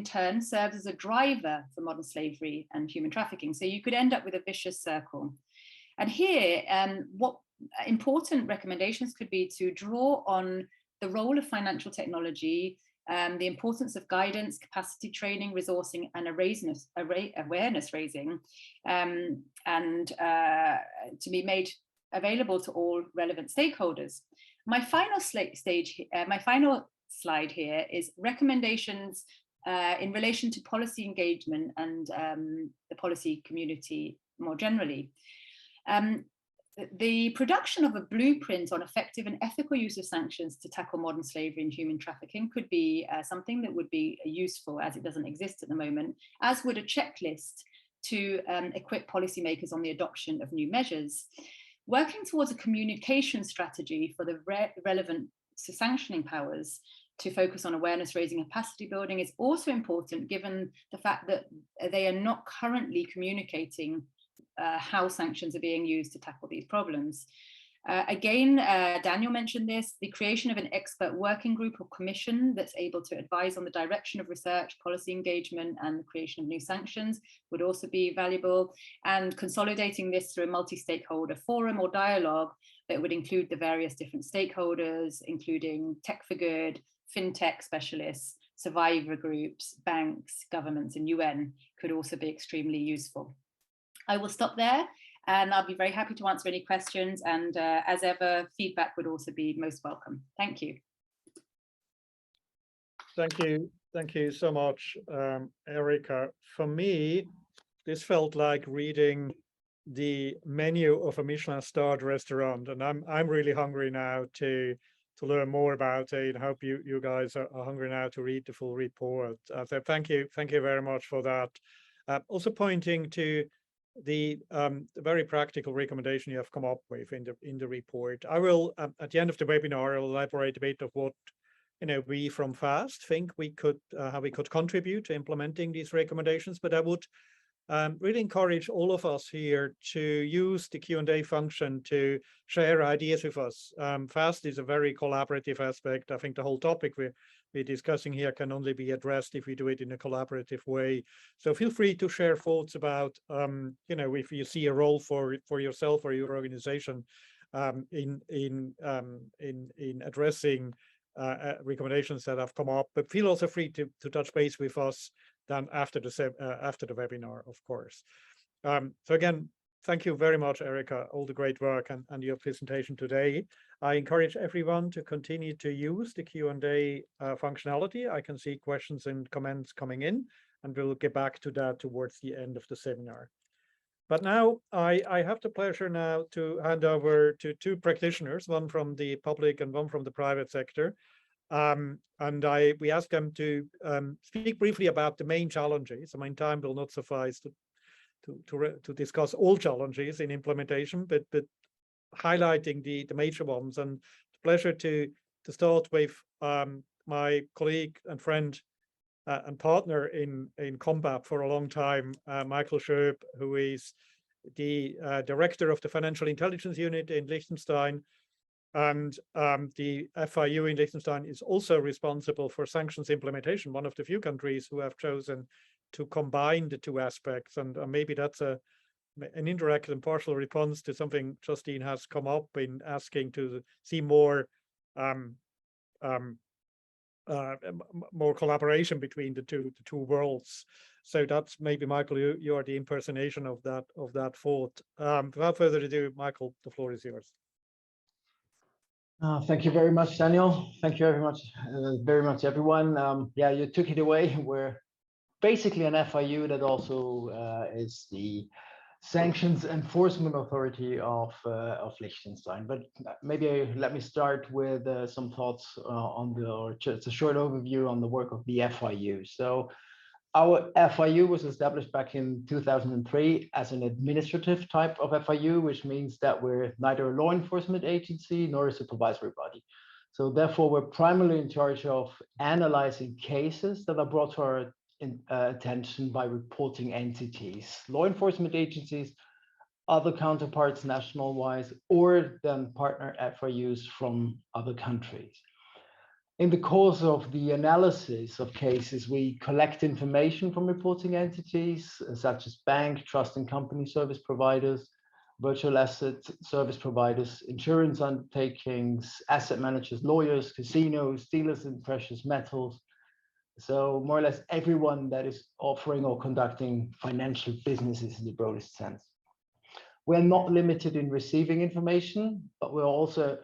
turn serves as a driver for modern slavery and human trafficking. So you could end up with a vicious circle. And here, what important recommendations could be to draw on the role of financial technology, the importance of guidance, capacity training, resourcing, and awareness raising, and to be made available to all relevant stakeholders. My final slide here is recommendations in relation to policy engagement and the policy community more generally. The production of a blueprint on effective and ethical use of sanctions to tackle modern slavery and human trafficking could be something that would be useful, as it doesn't exist at the moment, as would a checklist to equip policymakers on the adoption of new measures. Working towards a communication strategy for the relevant sanctioning powers to focus on awareness raising and capacity building is also important, given the fact that they are not currently communicating how sanctions are being used to tackle these problems. Again, Daniel mentioned this, the creation of an expert working group or commission that's able to advise on the direction of research, policy engagement, and the creation of new sanctions would also be valuable. And consolidating this through a multi-stakeholder forum or dialogue that would include the various different stakeholders, including tech for good, fintech specialists, survivor groups, banks, governments, and UN could also be extremely useful. I will stop there, and I'll be very happy to answer any questions. And as ever, feedback would also be most welcome. Thank you. Thank you. Thank you so much, Erica. For me, this felt like reading the menu of a Michelin-starred restaurant, and I'm really hungry now to learn more about it. I hope you guys are hungry now to read the full report. So thank you very much for that. Also pointing to the very practical recommendation you have come up with in the report. I will at the end of the webinar, I will elaborate a bit of what we from FAST think we could how we could contribute to implementing these recommendations. But I would really encourage all of us here to use the Q&A function to share ideas with us. FAST is a very collaborative aspect. I think the whole topic we're discussing here can only be addressed if we do it in a collaborative way. So feel free to share thoughts about, if you see a role for yourself or your organization in addressing recommendations that have come up. But feel also free to touch base with us then after the webinar, of course. So again, thank you very much, Erica, all the great work and your presentation today. I encourage everyone to continue to use the Q&A functionality. I can see questions and comments coming in, and we'll get back to that towards the end of the seminar. But now I have the pleasure now to hand over to two practitioners, one from the public and one from the private sector. We ask them to speak briefly about the main challenges. I mean, time will not suffice to discuss all challenges in implementation, but highlighting the major ones. And it's a pleasure to start with my colleague and friend and partner in Combat for a long time, Michael Schoeb, who is the Director of the Financial Intelligence Unit in Liechtenstein. And the FIU in Liechtenstein is also responsible for sanctions implementation, one of the few countries who have chosen to combine the two aspects. And maybe that's an indirect and partial response to something Justine has come up in asking to see more more collaboration between the two worlds. So that's maybe, Michael, you are the impersonation of that thought. Without further ado, Michael, the floor is yours. Thank you very much, Daniel. Thank you very much, everyone. Yeah, you took it away. We're basically an FIU that also is the Sanctions Enforcement Authority of Liechtenstein. But maybe let me start with some thoughts or just a short overview on the work of the FIU. So our FIU was established back in 2003 as an administrative type of FIU, which means that we're neither a law enforcement agency nor a supervisory body. So therefore, we're primarily in charge of analyzing cases that are brought to our attention by reporting entities, law enforcement agencies, other counterparts national-wise, or then partner FIUs from other countries. In the course of the analysis of cases, we collect information from reporting entities such as bank, trust and company service providers, virtual asset service providers, insurance undertakings, asset managers, lawyers, casinos, dealers in precious metals. So more or less everyone that is offering or conducting financial businesses in the broadest sense. We're not limited in receiving information, but we're also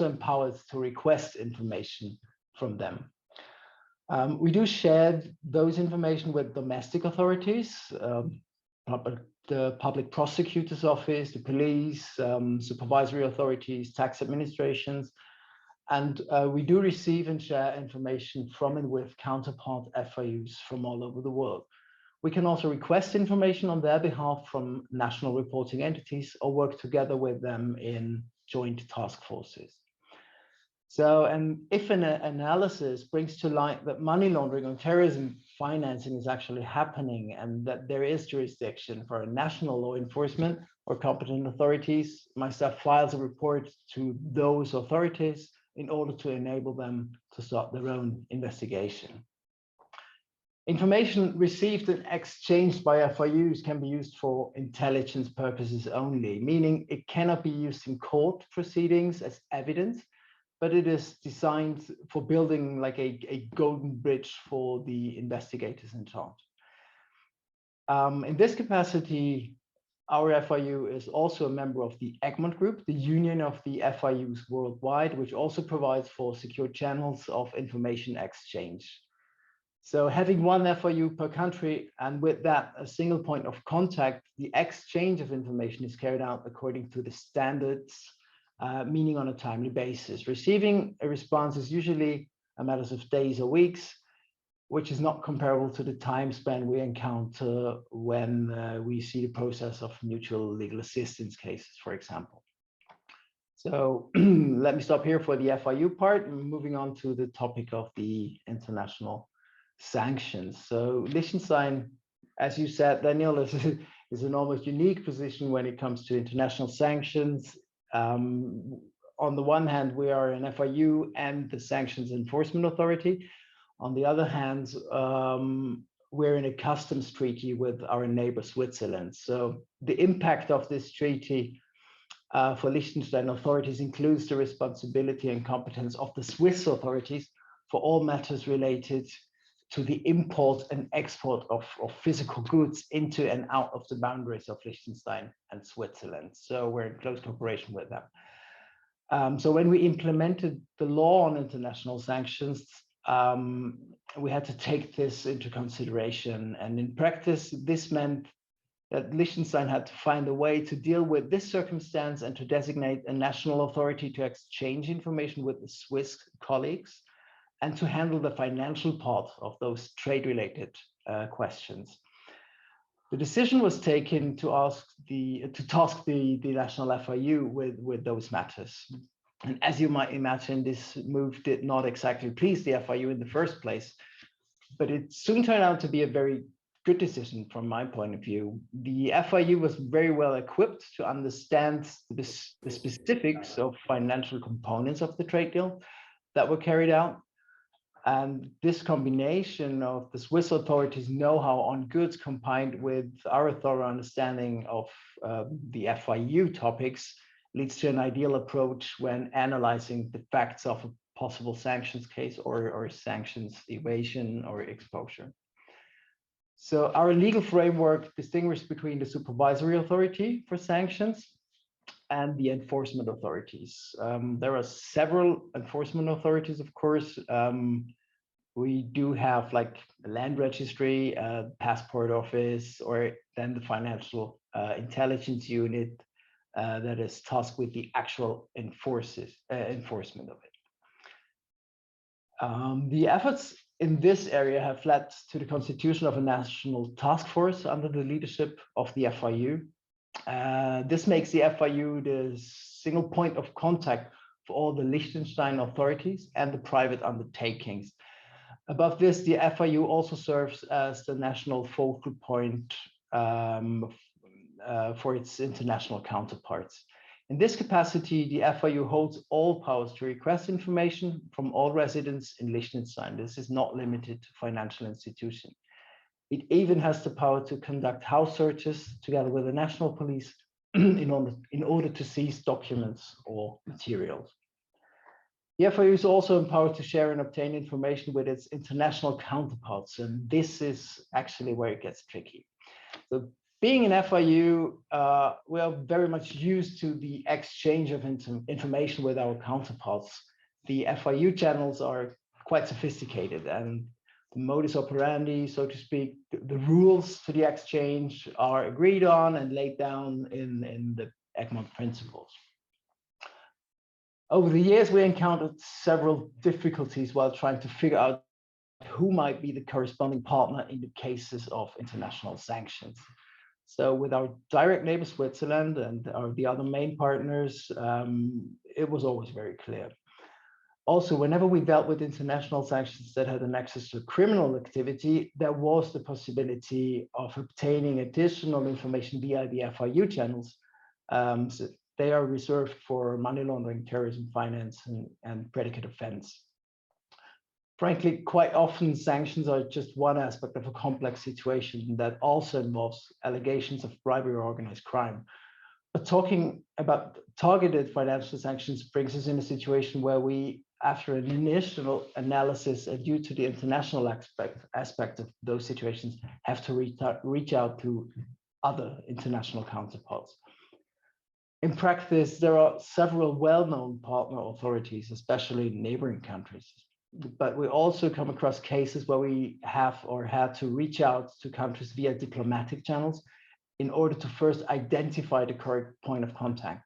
empowered to request information from them. We do share those information with domestic authorities, the public prosecutor's office, the police, supervisory authorities, tax administrations, and we do receive and share information from and with counterpart FIUs from all over the world. We can also request information on their behalf from national reporting entities or work together with them in joint task forces. So, and if an analysis brings to light that money laundering or terrorism financing is actually happening and that there is jurisdiction for a national law enforcement or competent authorities, my staff files a report to those authorities in order to enable them to start their own investigation. Information received and exchanged by FIUs can be used for intelligence purposes only, meaning it cannot be used in court proceedings as evidence, but it is designed for building like a golden bridge for the investigators in charge. In this capacity, our FIU is also a member of the Egmont Group, the union of the FIUs worldwide, which also provides for secure channels of information exchange. So having one FIU per country, and with that, a single point of contact, the exchange of information is carried out according to the standards, meaning on a timely basis. Receiving a response is usually a matter of days or weeks, which is not comparable to the time span we encounter when we see the process of mutual legal assistance cases, for example. So let me stop here for the FIU part and moving on to the topic of the international sanctions. So Liechtenstein, as you said, Daniel, is an almost unique position when it comes to international sanctions. On the one hand, we are an FIU and the Sanctions Enforcement Authority. On the other hand, we're in a customs treaty with our neighbor Switzerland. So the impact of this treaty for Liechtenstein authorities includes the responsibility and competence of the Swiss authorities for all matters related to the import and export of physical goods into and out of the boundaries of Liechtenstein and Switzerland. So we're in close cooperation with them. So when we implemented the law on international sanctions, we had to take this into consideration. And in practice, this meant that Liechtenstein had to find a way to deal with this circumstance and to designate a national authority to exchange information with the Swiss colleagues and to handle the financial part of those trade-related questions. The decision was taken to task the national FIU with those matters. And as you might imagine, this move did not exactly please the FIU in the first place, but it soon turned out to be a very good decision from my point of view. The FIU was very well equipped to understand the specifics of financial components of the trade deal that were carried out. And this combination of the Swiss authorities' know-how on goods combined with our thorough understanding of the FIU topics leads to an ideal approach when analyzing the facts of a possible sanctions case or sanctions evasion or exposure. So our legal framework distinguishes between the supervisory authority for sanctions and the enforcement authorities. There are several enforcement authorities, of course. We do have like the land registry, passport office, or then the financial intelligence unit that is tasked with the actual enforcement of it. The efforts in this area have led to the constitution of a national task force under the leadership of the FIU. This makes the FIU the single point of contact for all the Liechtenstein authorities and the private undertakings. Above this, the FIU also serves as the national focal point for its international counterparts. In this capacity, the FIU holds all powers to request information from all residents in Liechtenstein. This is not limited to financial institutions. It even has the power to conduct house searches together with the national police in order to seize documents or materials. The FIU is also empowered to share and obtain information with its international counterparts, and this is actually where it gets tricky. So being an FIU, we are very much used to the exchange of information with our counterparts. The FIU channels are quite sophisticated, and the modus operandi, so to speak, the rules to the exchange are agreed on and laid down in the Egmont principles. Over the years, we encountered several difficulties while trying to figure out who might be the corresponding partner in the cases of international sanctions. So with our direct neighbor, Switzerland, and the other main partners, it was always very clear. Also, whenever we dealt with international sanctions that had an access to criminal activity, there was the possibility of obtaining additional information via the FIU channels. So they are reserved for money laundering, terrorism, finance, and predicate offense. Frankly, quite often sanctions are just one aspect of a complex situation that also involves allegations of bribery or organized crime. But talking about targeted financial sanctions brings us in a situation where we, after an initial analysis and due to the international aspect of those situations, have to reach out to other international counterparts. In practice, there are several well-known partner authorities, especially in neighboring countries. But we also come across cases where we have or had to reach out to countries via diplomatic channels in order to first identify the correct point of contact.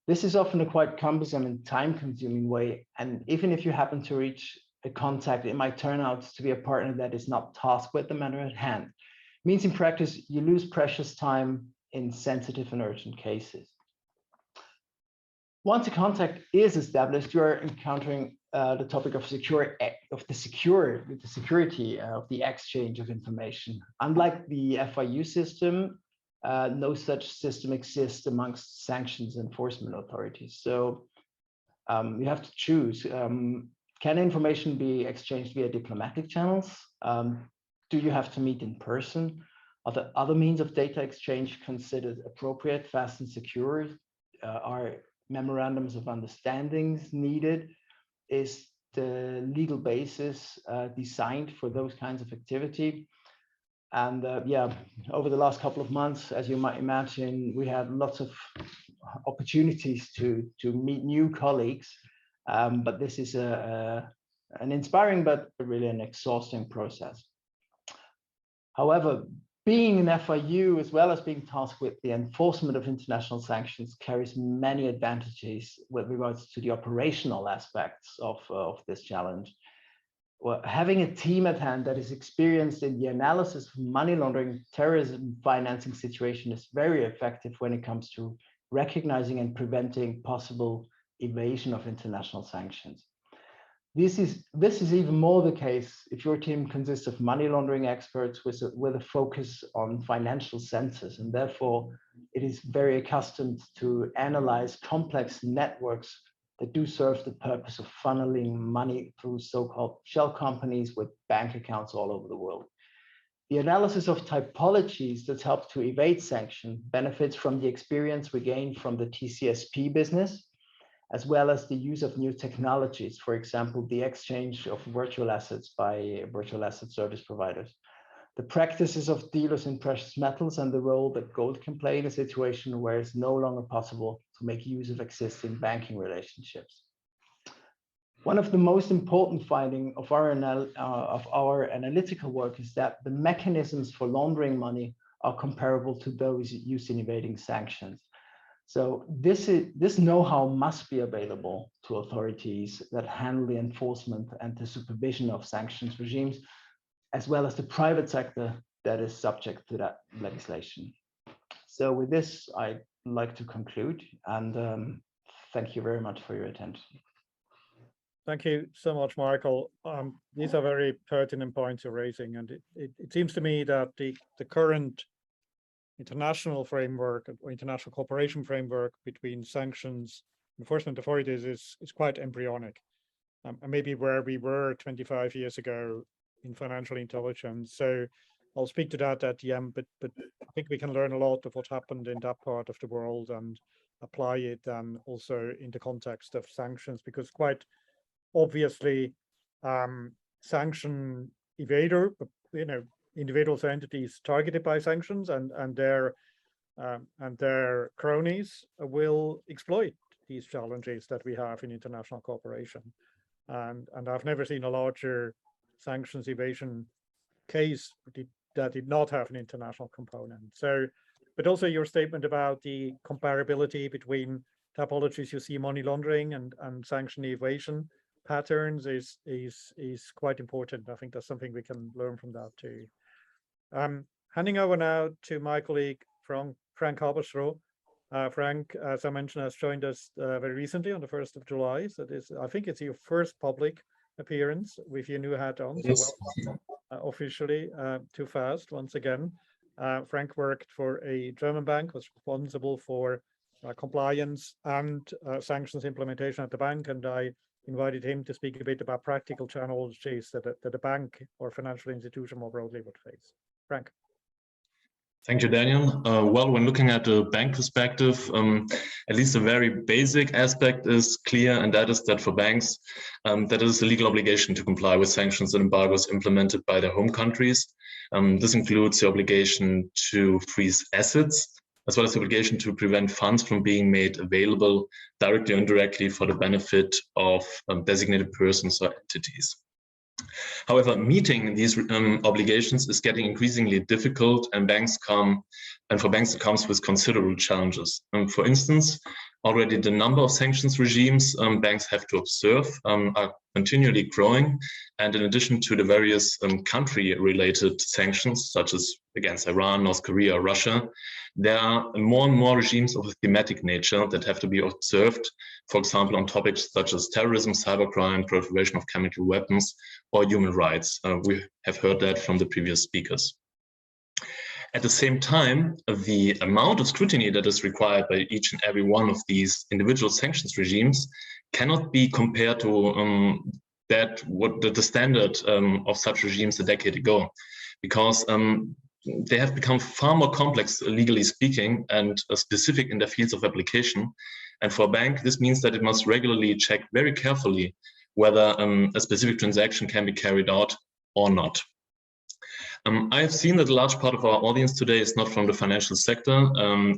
This is often a quite cumbersome and time-consuming way, and even if you happen to reach a contact, it might turn out to be a partner that is not tasked with the matter at hand. It means in practice, you lose precious time in sensitive and urgent cases. Once a contact is established, you are encountering the topic of the security of the exchange of information. Unlike the FIU system, no such system exists amongst sanctions enforcement authorities. So you have to choose. Can information be exchanged via diplomatic channels? Do you have to meet in person? Are there other means of data exchange considered appropriate, fast, and secure? Are memorandums of understandings needed? Is the legal basis designed for those kinds of activity. And yeah, over the last couple of months, as you might imagine, we had lots of opportunities to meet new colleagues. But this is an inspiring but really an exhausting process. However, being an FIU, as well as being tasked with the enforcement of international sanctions, carries many advantages with regards to the operational aspects of this challenge. Well, having a team at hand that is experienced in the analysis of money laundering, terrorism financing situation is very effective when it comes to recognizing and preventing possible evasion of international sanctions. This is even more the case if your team consists of money laundering experts with a focus on financial senses, and therefore it is very accustomed to analyze complex networks that do serve the purpose of funneling money through so-called shell companies with bank accounts all over the world. The analysis of typologies that help to evade sanction benefits from the experience we gained from the TCSP business, as well as the use of new technologies, for example, the exchange of virtual assets by virtual asset service providers, the practices of dealers in precious metals, and the role that gold can play in a situation where it's no longer possible to make use of existing banking relationships. One of the most important findings of our analytical work is that the mechanisms for laundering money are comparable to those used in evading sanctions. So this know-how must be available to authorities that handle the enforcement and the supervision of sanctions regimes, as well as the private sector that is subject to that legislation. So with this, I'd like to conclude, and thank you very much for your attention. Thank you so much, Michael. These are very pertinent points you're raising, and it seems to me that the current international framework or international cooperation framework between sanctions enforcement authorities is quite embryonic, and maybe where we were 25 years ago in financial intelligence. So I'll speak to that at the end, but I think we can learn a lot of what happened in that part of the world and apply it then also in the context of sanctions, because quite obviously sanction evader, individuals or entities targeted by sanctions and their cronies will exploit these challenges that we have in international cooperation. And I've never seen a larger sanctions evasion case that did not have an international component. So, but also your statement about the comparability between typologies you see money laundering and sanction evasion patterns is quite important. I think that's something we can learn from that too. Handing over now to my colleague Frank Haberstroh. Frank, as I mentioned, has joined us very recently on the 1st of July. So I think it's your first public appearance with your new hat on. Yes. So welcome officially to FAST once again. Frank worked for a German bank, was responsible for compliance and sanctions implementation at the bank, and I invited him to speak a bit about practical challenges that a bank or financial institution more broadly would face. Frank. Thank you, Daniel. Well, when looking at the bank perspective, at least a very basic aspect is clear, and that is that for banks, that is a legal obligation to comply with sanctions and embargoes implemented by their home countries. This includes the obligation to freeze assets, as well as the obligation to prevent funds from being made available directly or indirectly for the benefit of designated persons or entities. However, meeting these obligations is getting increasingly difficult, and for banks it comes with considerable challenges. For instance, already the number of sanctions regimes banks have to observe are continually growing, and in addition to the various country-related sanctions, such as against Iran, North Korea, or Russia, there are more and more regimes of a thematic nature that have to be observed, for example, on topics such as terrorism, cybercrime, proliferation of chemical weapons, or human rights. We have heard that from the previous speakers. At the same time, the amount of scrutiny that is required by each and every one of these individual sanctions regimes cannot be compared to the standard of such regimes a decade ago, because they have become far more complex, legally speaking, and specific in their fields of application. And for a bank, this means that it must regularly check very carefully whether a specific transaction can be carried out or not. I have seen that a large part of our audience today is not from the financial sector,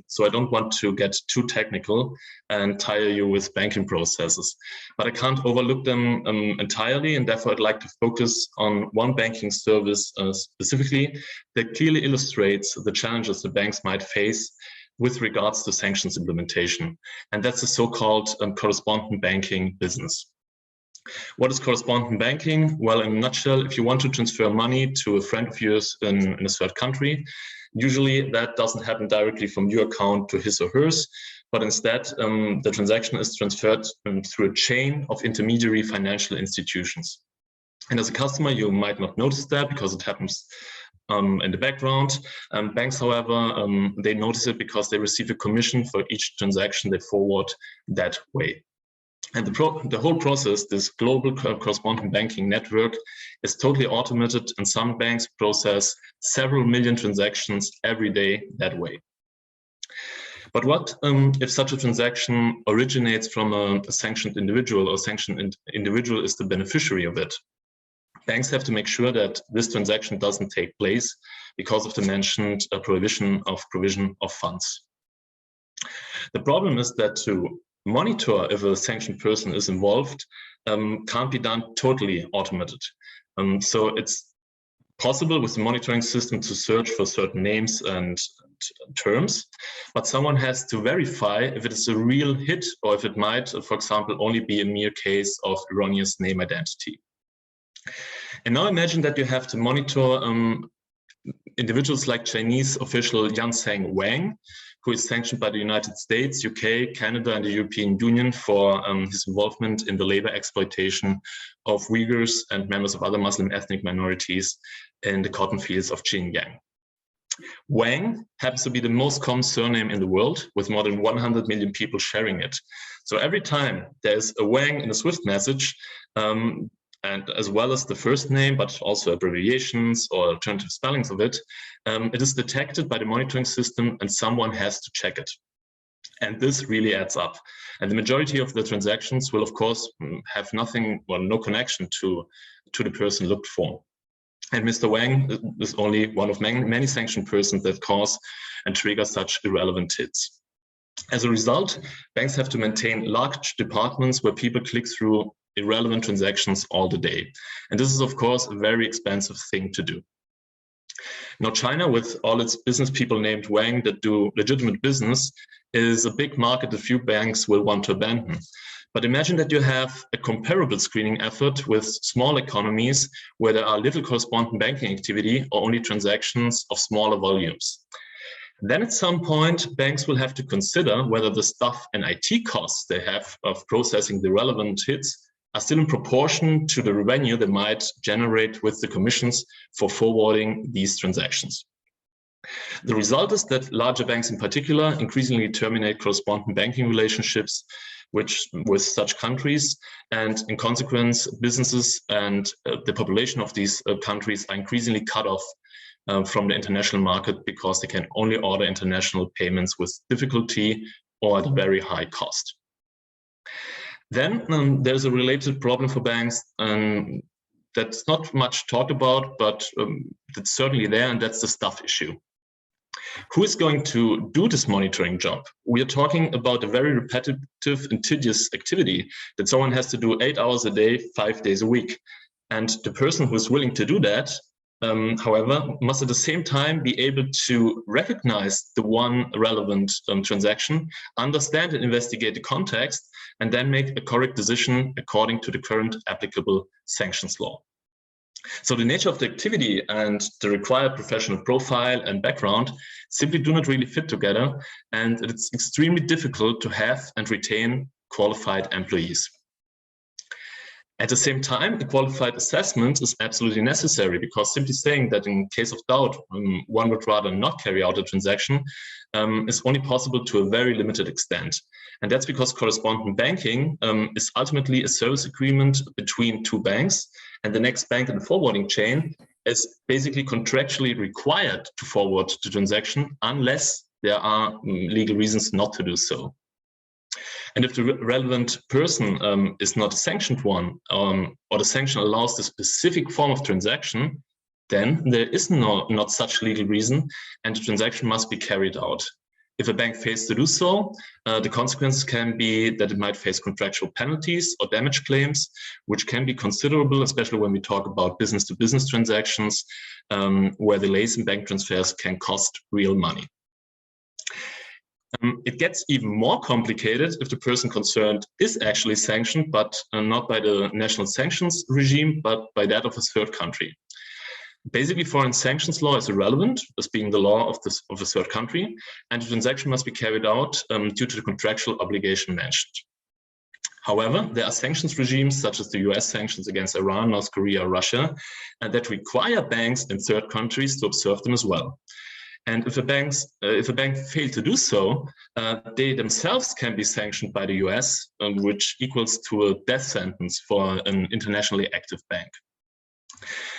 so I don't want to get too technical and tire you with banking processes. But I can't overlook them entirely, and therefore I'd like to focus on one banking service specifically that clearly illustrates the challenges the banks might face with regards to sanctions implementation, and that's the so-called correspondent banking business. What is correspondent banking? Well, in a nutshell, if you want to transfer money to a friend of yours in a third country, usually that doesn't happen directly from your account to his or hers, but instead the transaction is transferred through a chain of intermediary financial institutions. And as a customer, you might not notice that because it happens in the background. Banks, however, they notice it because they receive a commission for each transaction they forward that way. And the whole process, this global correspondent banking network, is totally automated, and some banks process several million transactions every day that way. But what if such a transaction originates from a sanctioned individual, or sanctioned individual is the beneficiary of it? Banks have to make sure that this transaction doesn't take place because of the mentioned prohibition of funds. The problem is that to monitor if a sanctioned person is involved can't be done totally automated. So it's possible with the monitoring system to search for certain names and terms, but someone has to verify if it is a real hit or if it might, for example, only be a mere case of erroneous name identity. And now imagine that you have to monitor individuals like Chinese official Yanseng Wang, who is sanctioned by the United States, UK, Canada, and the European Union for his involvement in the labor exploitation of Uyghurs and members of other Muslim ethnic minorities in the cotton fields of Xinjiang. Wang happens to be the most common surname in the world, with more than 100 million people sharing it. So every time there's a Wang in a Swift message, and as well as the first name, but also abbreviations or alternative spellings of it, it is detected by the monitoring system and someone has to check it. And this really adds up. And the majority of the transactions will, of course, have nothing, well, no connection to the person looked for. And Mr. Wang is only one of many sanctioned persons that cause and trigger such irrelevant hits. As a result, banks have to maintain large departments where people click through irrelevant transactions all the day. And this is, of course, a very expensive thing to do. Now, China, with all its business people named Wang that do legitimate business, is a big market that few banks will want to abandon. But imagine that you have a comparable screening effort with small economies where there are little correspondent banking activity or only transactions of smaller volumes. Then at some point, banks will have to consider whether the staff and IT costs they have of processing the relevant hits are still in proportion to the revenue they might generate with the commissions for forwarding these transactions. The result is that larger banks in particular increasingly terminate correspondent banking relationships with such countries, and in consequence, businesses and the population of these countries are increasingly cut off from the international market because they can only order international payments with difficulty or at a very high cost. Then there's a related problem for banks that's not much talked about, but it's certainly there, and that's the staff issue. Who is going to do this monitoring job? We are talking about a very repetitive and tedious activity that someone has to do 8 hours a day, 5 days a week. And the person who is willing to do that, however, must at the same time be able to recognize the one relevant transaction, understand and investigate the context, and then make a correct decision according to the current applicable sanctions law. So the nature of the activity and the required professional profile and background simply do not really fit together, and it's extremely difficult to have and retain qualified employees. At the same time, a qualified assessment is absolutely necessary, because simply saying that in case of doubt, one would rather not carry out a transaction is only possible to a very limited extent. And that's because correspondent banking is ultimately a service agreement between two banks, and the next bank in the forwarding chain is basically contractually required to forward the transaction unless there are legal reasons not to do so. And if the relevant person is not a sanctioned one, or the sanction allows the specific form of transaction, then there is not such legal reason, and the transaction must be carried out. If a bank fails to do so, the consequence can be that it might face contractual penalties or damage claims, which can be considerable, especially when we talk about business-to-business transactions, where delays in bank transfers can cost real money. It gets even more complicated if the person concerned is actually sanctioned, but not by the national sanctions regime, but by that of a third country. Basically, foreign sanctions law is irrelevant as being the law of a third country, and the transaction must be carried out due to the contractual obligation mentioned. However, there are sanctions regimes such as the US sanctions against Iran, North Korea, Russia, and that require banks in third countries to observe them as well. And if a bank failed to do so, they themselves can be sanctioned by the US, which equals to a death sentence for an internationally active bank.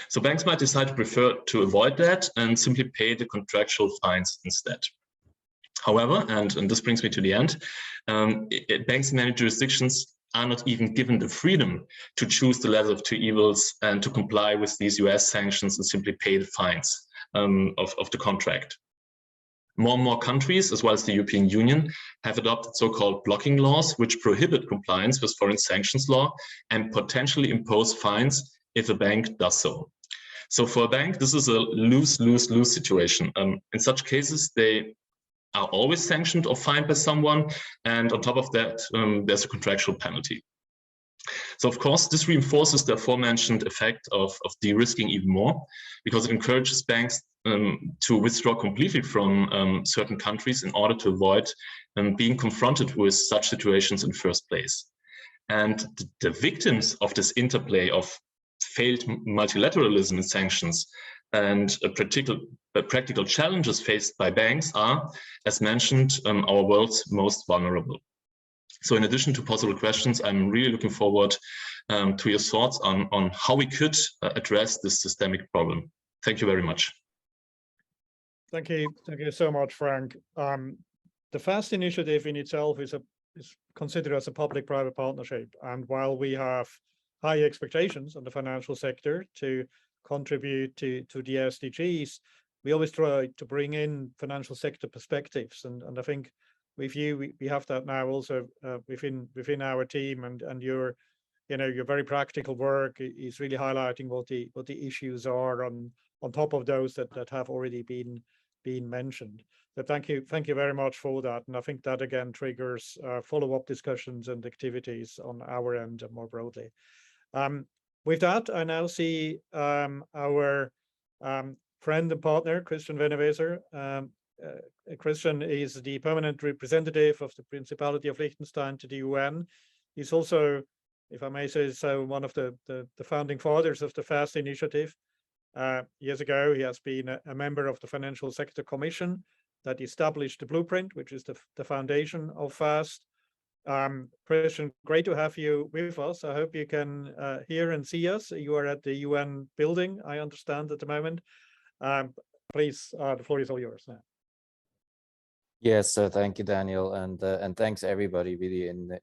So banks might decide to prefer to avoid that and simply pay the contractual fines instead. However, and this brings me to the end, banks in many jurisdictions are not even given the freedom to choose the lesser of two evils and to comply with these US sanctions and simply pay the fines of the contract. More and more countries, as well as the European Union, have adopted so-called blocking laws, which prohibit compliance with foreign sanctions law and potentially impose fines if a bank does so. So for a bank, this is a lose-lose-lose situation. In such cases, they are always sanctioned or fined by someone, and on top of that, there's a contractual penalty. So of course, this reinforces the aforementioned effect of de-risking even more, because it encourages banks to withdraw completely from certain countries in order to avoid being confronted with such situations in the first place. And the victims of this interplay of failed multilateralism and sanctions and practical challenges faced by banks are, as mentioned, our world's most vulnerable. So in addition to possible questions, I'm really looking forward to your thoughts on how we could address this systemic problem. Thank you very much. Thank you so much, Frank. The FAST initiative in itself is considered as a public-private partnership, and while we have high expectations on the financial sector to contribute to the SDGs, we always try to bring in financial sector perspectives, and I think with you we have that now also within our team, and your very practical work is really highlighting what the issues are on top of those that have already been mentioned. So thank you very much for that, and I think that again triggers follow-up discussions and activities on our end and more broadly. With that, I now see our friend and partner, Christian Wenaweser. Christian is the permanent representative of the Principality of Liechtenstein to the UN. He's also, if I may say so, one of the founding fathers of the FAST initiative. Years ago, he has been a member of the Financial Sector Commission that established the blueprint, which is the foundation of FAST. Christian, great to have you with us. I hope you can hear and see us. You are at the UN building, I understand, at the moment. Please, the floor is all yours now. Yes, thank you, Daniel, and thanks everybody really in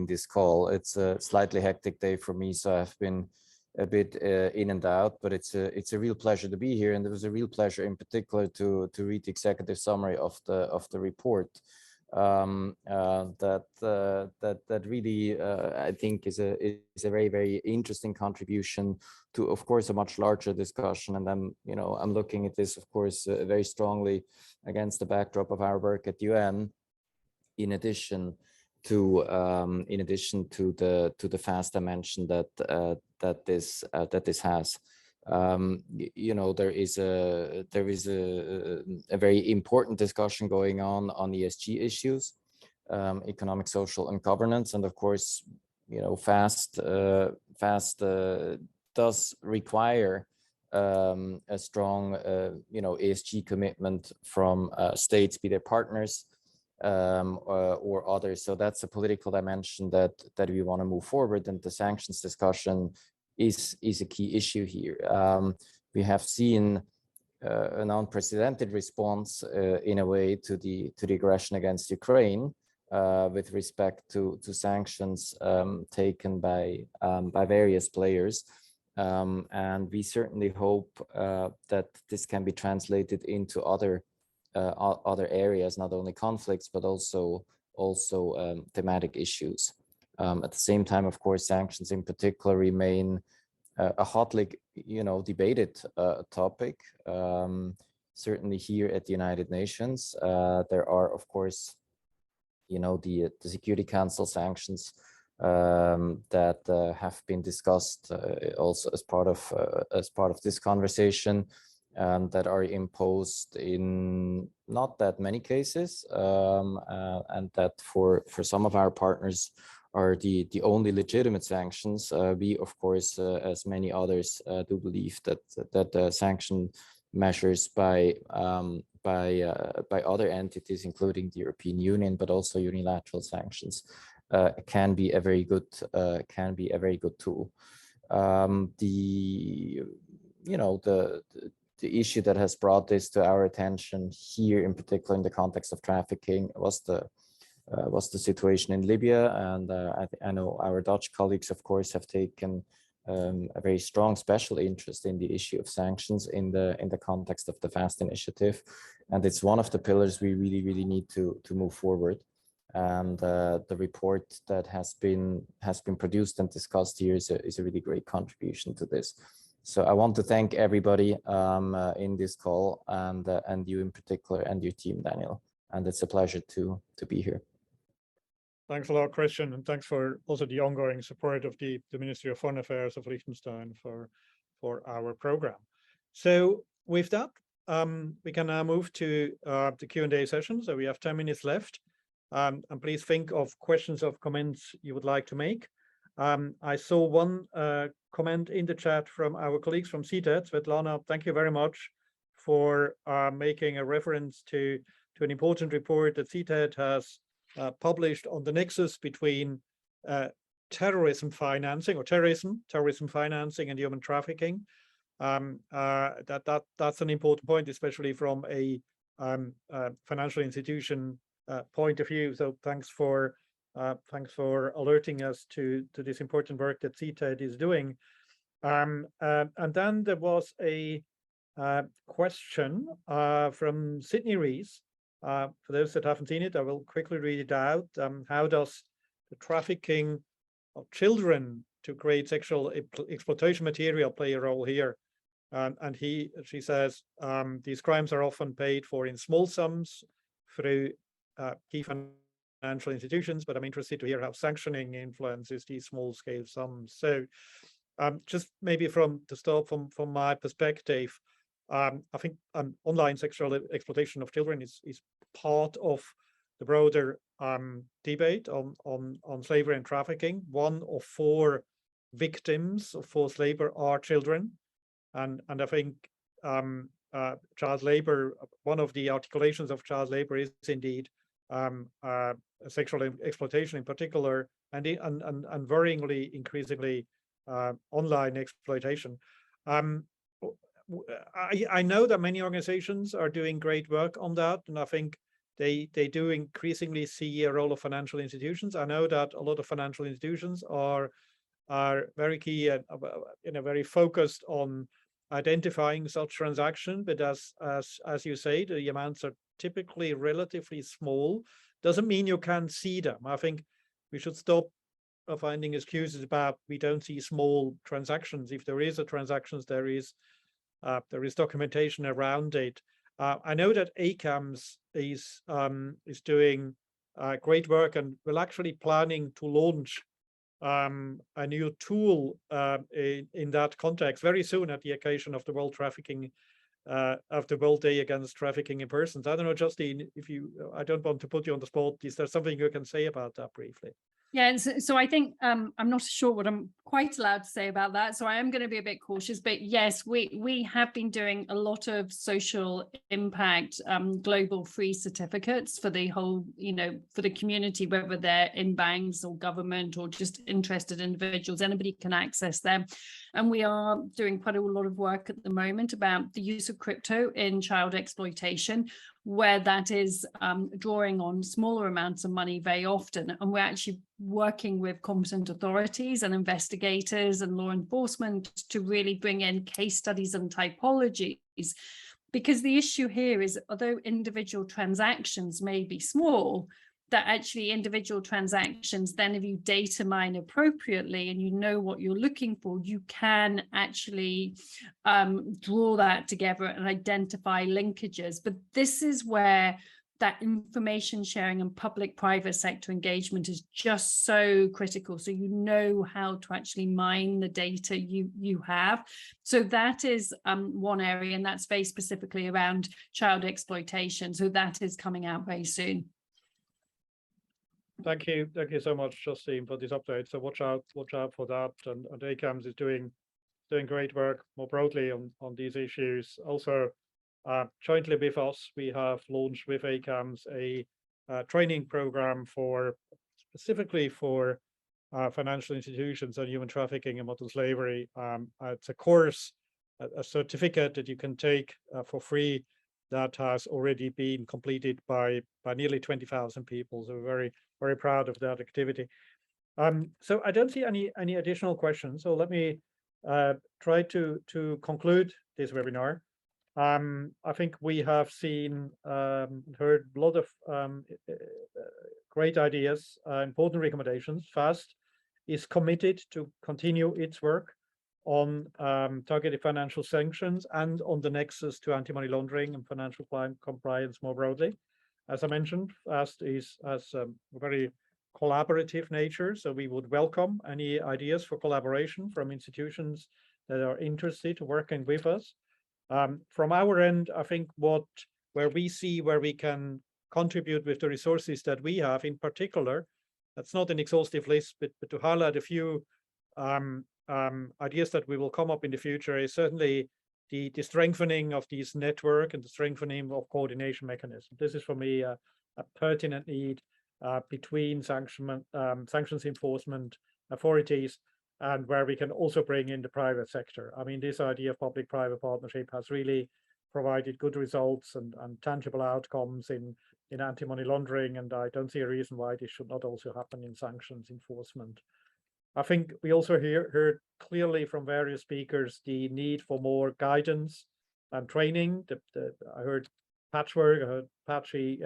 this call. It's a slightly hectic day for me, so I've been a bit in and out, but it's a real pleasure to be here, and it was a real pleasure in particular to read the executive summary of the report. That really I think is a very, very interesting contribution to, of course, a much larger discussion. And I'm looking at this, of course, very strongly against the backdrop of our work at UN, in addition to the FAST dimension that this has. There is a very important discussion going on ESG issues, economic, social, and governance, and of course, FAST does require a strong ESG commitment from states, be they partners or others. So that's a political dimension that we want to move forward, and the sanctions discussion is a key issue here. We have seen an unprecedented response in a way to the aggression against Ukraine, with respect to sanctions taken by various players. And we certainly hope that this can be translated into other areas, not only conflicts, but also thematic issues. At the same time, of course, sanctions in particular remain a hotly, debated topic. Certainly here at the United Nations, there are, of course, the Security Council sanctions that have been discussed also as part of this conversation, that are imposed in not that many cases, and that for some of our partners are the only legitimate sanctions. We, of course, as many others, do believe that sanction measures by other entities, including the European Union, but also unilateral sanctions, can be a very good tool. The issue that has brought this to our attention here, in particular in the context of trafficking, was the situation in Libya, and I know our Dutch colleagues, of course, have taken a very strong special interest in the issue of sanctions in the context of the FAST initiative, and it's one of the pillars we really need to move forward. And the report that has been produced and discussed here is a really great contribution to this. So I want to thank everybody in this call, and you in particular, and your team, Daniel. And it's a pleasure to be here. Thanks a lot, Christian, and thanks for also the ongoing support of the Ministry of Foreign Affairs of Liechtenstein for our program. So with that, we can now move to the Q&A session. So we have 10 minutes left, and please think of questions or comments you would like to make. I saw one comment in the chat from our colleagues from CTED. Svetlana, thank you very much for making a reference to an important report that CTED has published on the nexus between terrorism financing and human trafficking. That's an important point, especially from a financial institution point of view. So thanks for alerting us to this important work that CTED is doing. And then there was a question from Sydney Rees. For those that haven't seen it, I will quickly read it out. How does the trafficking of children to create sexual exploitation material play a role here? And she says, these crimes are often paid for in small sums through key financial institutions, but I'm interested to hear how sanctioning influences these small-scale sums. So just maybe from the start, from my perspective, I think online sexual exploitation of children is part of the broader debate on slavery and trafficking. 1 of 4 victims of forced labor are children, and I think child labor, one of the articulations of child labor is indeed sexual exploitation in particular, and worryingly, increasingly online exploitation. I know that many organizations are doing great work on that, and I think they do increasingly see a role of financial institutions. I know that a lot of financial institutions are very key and very focused on identifying such transactions, but as you say, the amounts are typically relatively small. Doesn't mean you can't see them. I think we should stop finding excuses about we don't see small transactions. If there is a transactions, there is documentation around it. I know that ACAMS is doing great work, and we're actually planning to launch a new tool in that context very soon at the occasion of the World Trafficking, of the World Day Against Trafficking in Persons. I don't know, Justine, I don't want to put you on the spot. Is there something you can say about that briefly? Yeah, and so I think I'm not sure what I'm quite allowed to say about that, so I am going to be a bit cautious. But yes, we have been doing a lot of social impact global free certificates for the whole, for the community, whether they're in banks or government or just interested individuals. Anybody can access them. And we are doing quite a lot of work at the moment about the use of crypto in child exploitation. where that is drawing on smaller amounts of money very often. And we're actually working with competent authorities and investigators and law enforcement to really bring in case studies and typologies. Because the issue here is, although individual transactions may be small, that actually individual transactions, then if you data mine appropriately and you know what you're looking for, you can actually draw that together and identify linkages. But this is where that information sharing and public-private sector engagement is just so critical. So you know how to actually mine the data you have. So that is one area, and that's very specifically around child exploitation. So that is coming out very soon. Thank you so much, Justine, for this update. So watch out for that. And ACAMS is doing great work more broadly on these issues. Also, jointly with us, we have launched with ACAMS a training program specifically for financial institutions on human trafficking and modern slavery. It's a course, a certificate that you can take for free that has already been completed by nearly 20,000 people. So we're very proud of that activity. So I don't see any additional questions. So let me try to conclude this webinar. I think we have seen, heard a lot of great ideas, important recommendations. FAST is committed to continue its work on targeted financial sanctions and on the nexus to anti-money laundering and financial crime compliance more broadly. As I mentioned, FAST has a very collaborative nature, so we would welcome any ideas for collaboration from institutions that are interested in working with us. From our end, I think where we can contribute with the resources that we have, in particular, that's not an exhaustive list, but to highlight a few ideas that we will come up in the future is certainly the strengthening of this network and the strengthening of coordination mechanisms. This is for me a pertinent need between sanctions enforcement authorities, and where we can also bring in the private sector. I mean, this idea of public-private partnership has really provided good results and tangible outcomes in anti-money laundering, and I don't see a reason why this should not also happen in sanctions enforcement. I think we also heard clearly from various speakers the need for more guidance and training. I heard patchwork, I heard patchy,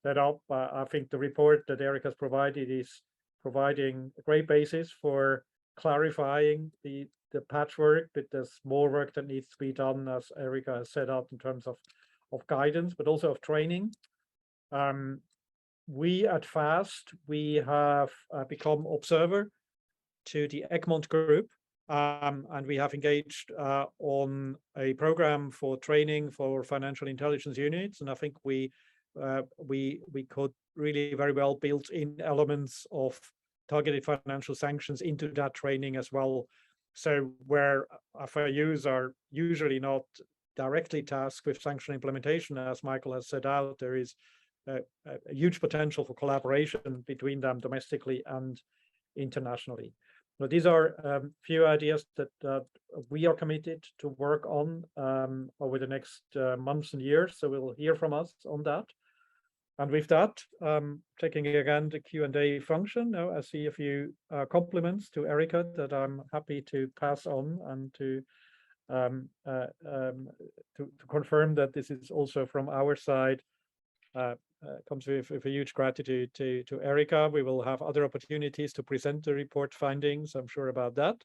that up. I think the report that Erica has provided is providing a great basis for clarifying the patchwork, but there's more work that needs to be done, as Erica has set out, in terms of guidance, but also of training. We at FAST, we have become observer to the Egmont group, and we have engaged on a program for training for financial intelligence units, and I think we could really very well build in elements of targeted financial sanctions into that training as well. So where FIUs are usually not directly tasked with sanction implementation, as Michael has set out, there is a huge potential for collaboration between them domestically and internationally. So these are a few ideas that we are committed to work on over the next months and years. So we'll hear from us on that. And with that, taking again the Q&A function, now I see a few compliments to Erica that I'm happy to pass on, and to confirm that this is also from our side. Comes with a huge gratitude to Erica. We will have other opportunities to present the report findings, I'm sure about that.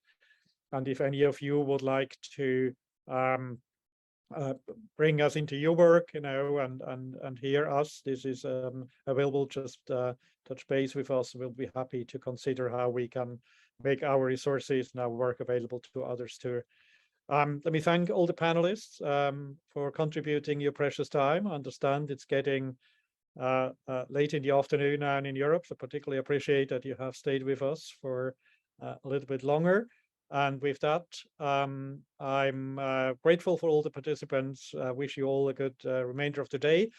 And if any of you would like to bring us into your work, and hear us, this is available. Just touch base with us. We'll be happy to consider how we can make our resources and our work available to others too. Let me thank all the panelists for contributing your precious time. I understand it's getting late in the afternoon now in Europe, so particularly appreciate that you have stayed with us for a little bit longer. And with that, I'm grateful for all the participants. Wish you all a good remainder of the day.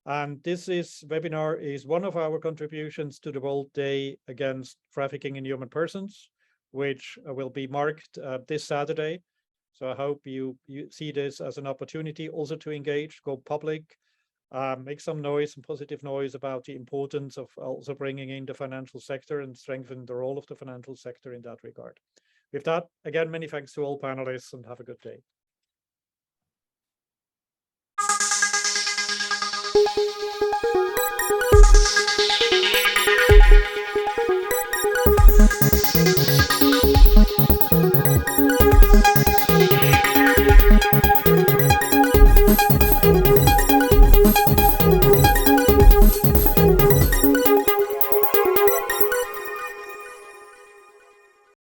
And this webinar is one of our contributions to the World Day Against Trafficking in Human Persons, which will be marked this Saturday. So I hope you see this as an opportunity also to engage, go public, make some noise, some positive noise about the importance of also bringing in the financial sector and strengthen the role of the financial sector in that regard. With that, again, many thanks to all panelists and have a good day.